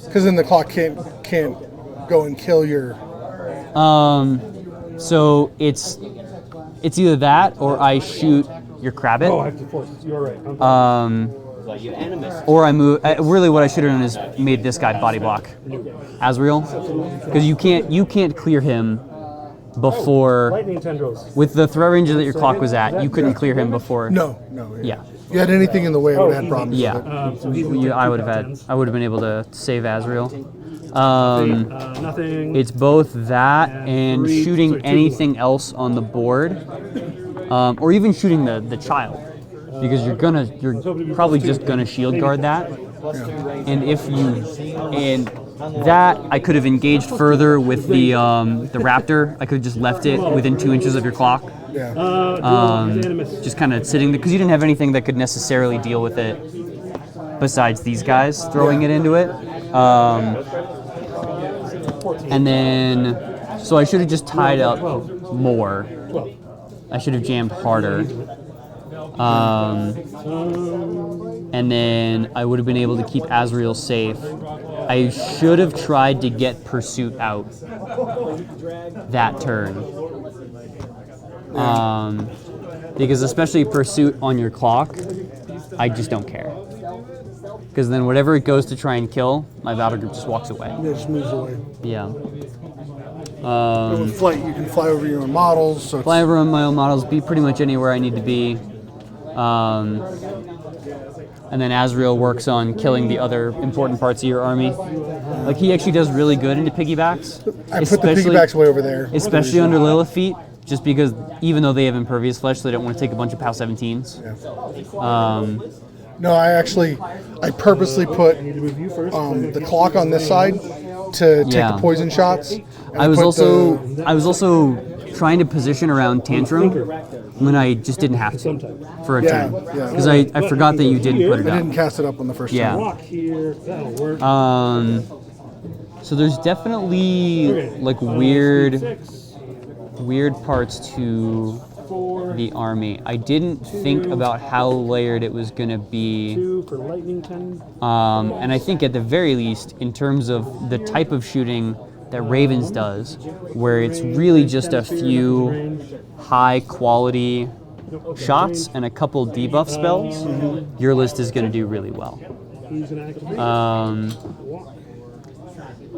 Because then the clock can't go and kill your. So it's either that or I shoot your Crabbit. Oh, I have to force it. You're right. Or I move. Really, what I should have done is made this guy body block Azrael, because you can't clear him before. Lightning tendrils. With the threat range that your clock was at, you couldn't clear him before. No. Yeah. If you had anything in the way, I would have had problems. Yeah. With it. I would have been able to save Azrael. Nothing. It's both that and shooting anything else on the board, or even shooting the child, because you're probably just gonna shield guard that. And that I could have engaged further with the raptor. I could have just left it within 2 inches of your clock. Just kind of sitting there, because you didn't have anything that could necessarily deal with it besides these guys throwing it into it. And then, so I should have just tied up more. I should have jammed harder. And then I would have been able to keep Azrael safe. I should have tried to get Pursuit out that turn. Because especially Pursuit on your clock, I just don't care. Because then whatever it goes to try and kill, my battle group just walks away. Yeah, it just moves away. Yeah. With flight, you can fly over your own models. So fly over my own models, be pretty much anywhere I need to be. And then Azrael works on killing the other important parts of your army. Like, he actually does really good into piggybacks. I put the piggybacks way over there. Especially under Lylyth feet, just because even though they have impervious flesh, they don't want to take a bunch of POW 17s. Yeah. No, I purposely put the clock on this side to take the poison shots. I was also trying to position around Tantrum when I just didn't have to for a turn. Because I forgot that you didn't put it up. I didn't cast it up on the first turn. So there's definitely like weird parts to the army. I didn't think about how layered it was going to be. And I think at the very least, in terms of the type of shooting that Ravens does, where it's really just a few high quality shots and a couple debuff spells, your list is going to do really well.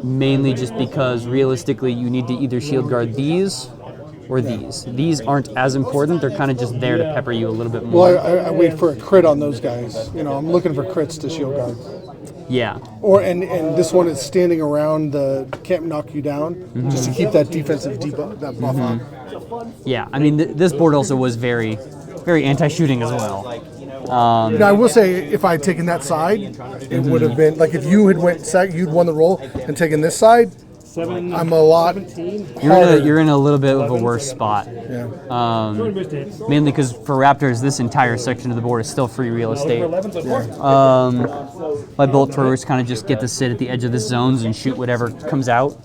Mainly just because realistically you need to either shield guard these or these. These aren't as important, they're kind of just there to pepper you a little bit more. Well, I wait for a crit on those guys. I'm looking for crits to shield guard. Yeah. And this one is standing around can't knock you down, just to keep that defensive debuff, that buff on. Yeah, I mean, this board also was very, very anti-shooting as well. I will say, if I had taken that side, it would have been, like if you had you'd won the roll and taken this side, I'm a lot harder. You're in a little bit of a worse spot. Yeah. Mainly because for Raptors, this entire section of the board is still free real estate. My bolt throwers kind of just get to sit at the edge of the zones and shoot whatever comes out.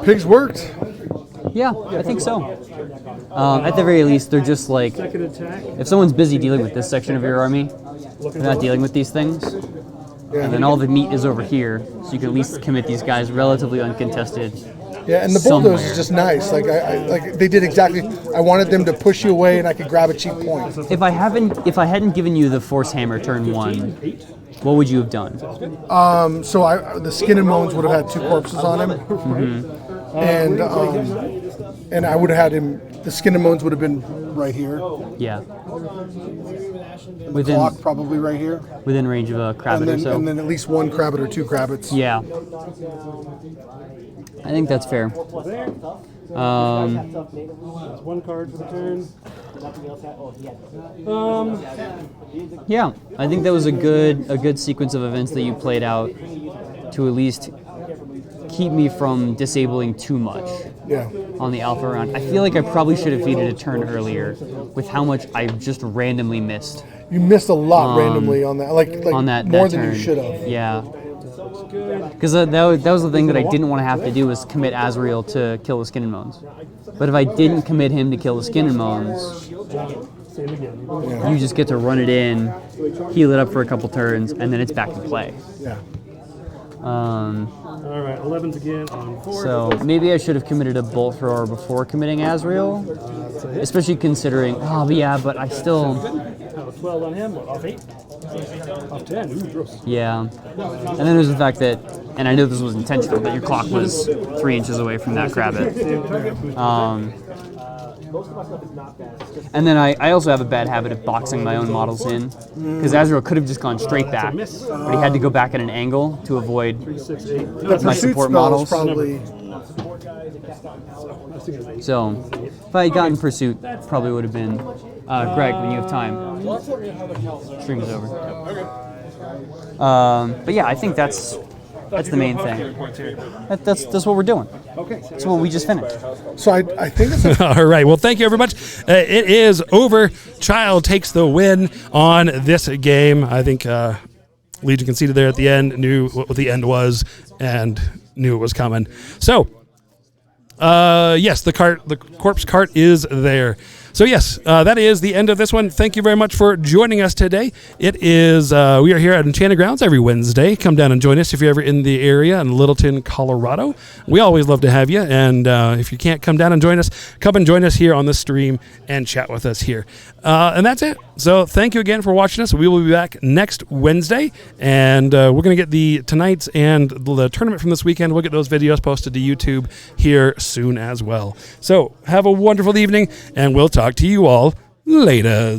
Pigs worked. Yeah, I think so. At the very least, they're just like, if someone's busy dealing with this section of your army, they're not dealing with these things. And then all the meat is over here, so you can at least commit these guys relatively uncontested Yeah, and the bulldoze is just nice. Like like they did exactly. I wanted them to push you away, and I could grab a cheap point. If I hadn't given you the Force Hammer turn 1, what would you have done? So the Skin and Bones would have had 2 corpses on him, and I would have had him. The Skin and Bones would have been right here. Yeah. The clock probably right here. Within range of a Krabbit or so. And then at least 1 Krabbit or 2 Krabbits. Yeah. I think that's fair. That's 1 card for the turn. Yeah, I think that was a good sequence of events that you played out to at least keep me from disabling too much on the alpha round. I feel like I probably should have feeded a turn earlier with how much I just randomly missed. You missed a lot randomly on that, like on that more turn. than you should have. Yeah. Because that was the thing that I didn't want to have to do was commit Azrael to kill the Skin and Bones. But if I didn't commit him to kill the Skin and Bones, you just get to run it in, heal it up for a couple turns, and then it's back in play. Yeah. All right, 11s again on 4. So maybe I should have committed a bolt thrower before committing Azrael, especially considering, but I still... 12 on him, off 8. Off 10, ooh, gross. Yeah. And then there's the fact that, and I know this was intentional, that your clock was 3 inches away from that Krabbit. And then I also have a bad habit of boxing my own models in, because Azrael could have just gone straight back, but he had to go back at an angle to avoid my support models. Probably. So if I had gotten Pursuit, probably would have been Greg, when you have time. Stream is over. But yeah, I think that's the main thing. That's what we're doing. That's what we just finished. So I think it's all right. Well, thank you very much. It is over. Child takes the win on this game. I think Legion conceded there at the end, knew what the end was, and knew it was coming. So, yes, the corpse cart is there. So yes, that is the end of this one. Thank you very much for joining us today. It is we are here at Enchanted Grounds every Wednesday. Come down and join us if you're ever in the area in Littleton, Colorado. We always love to have you. And if you can't come down and join us, come and join us here on the stream and chat with us here. And that's it. So thank you again for watching us. We will be back next Wednesday, and we're going to get the tonight's and the tournament from this weekend. We'll get those videos posted to YouTube here soon as well. So have a wonderful evening, and we'll talk to you all later.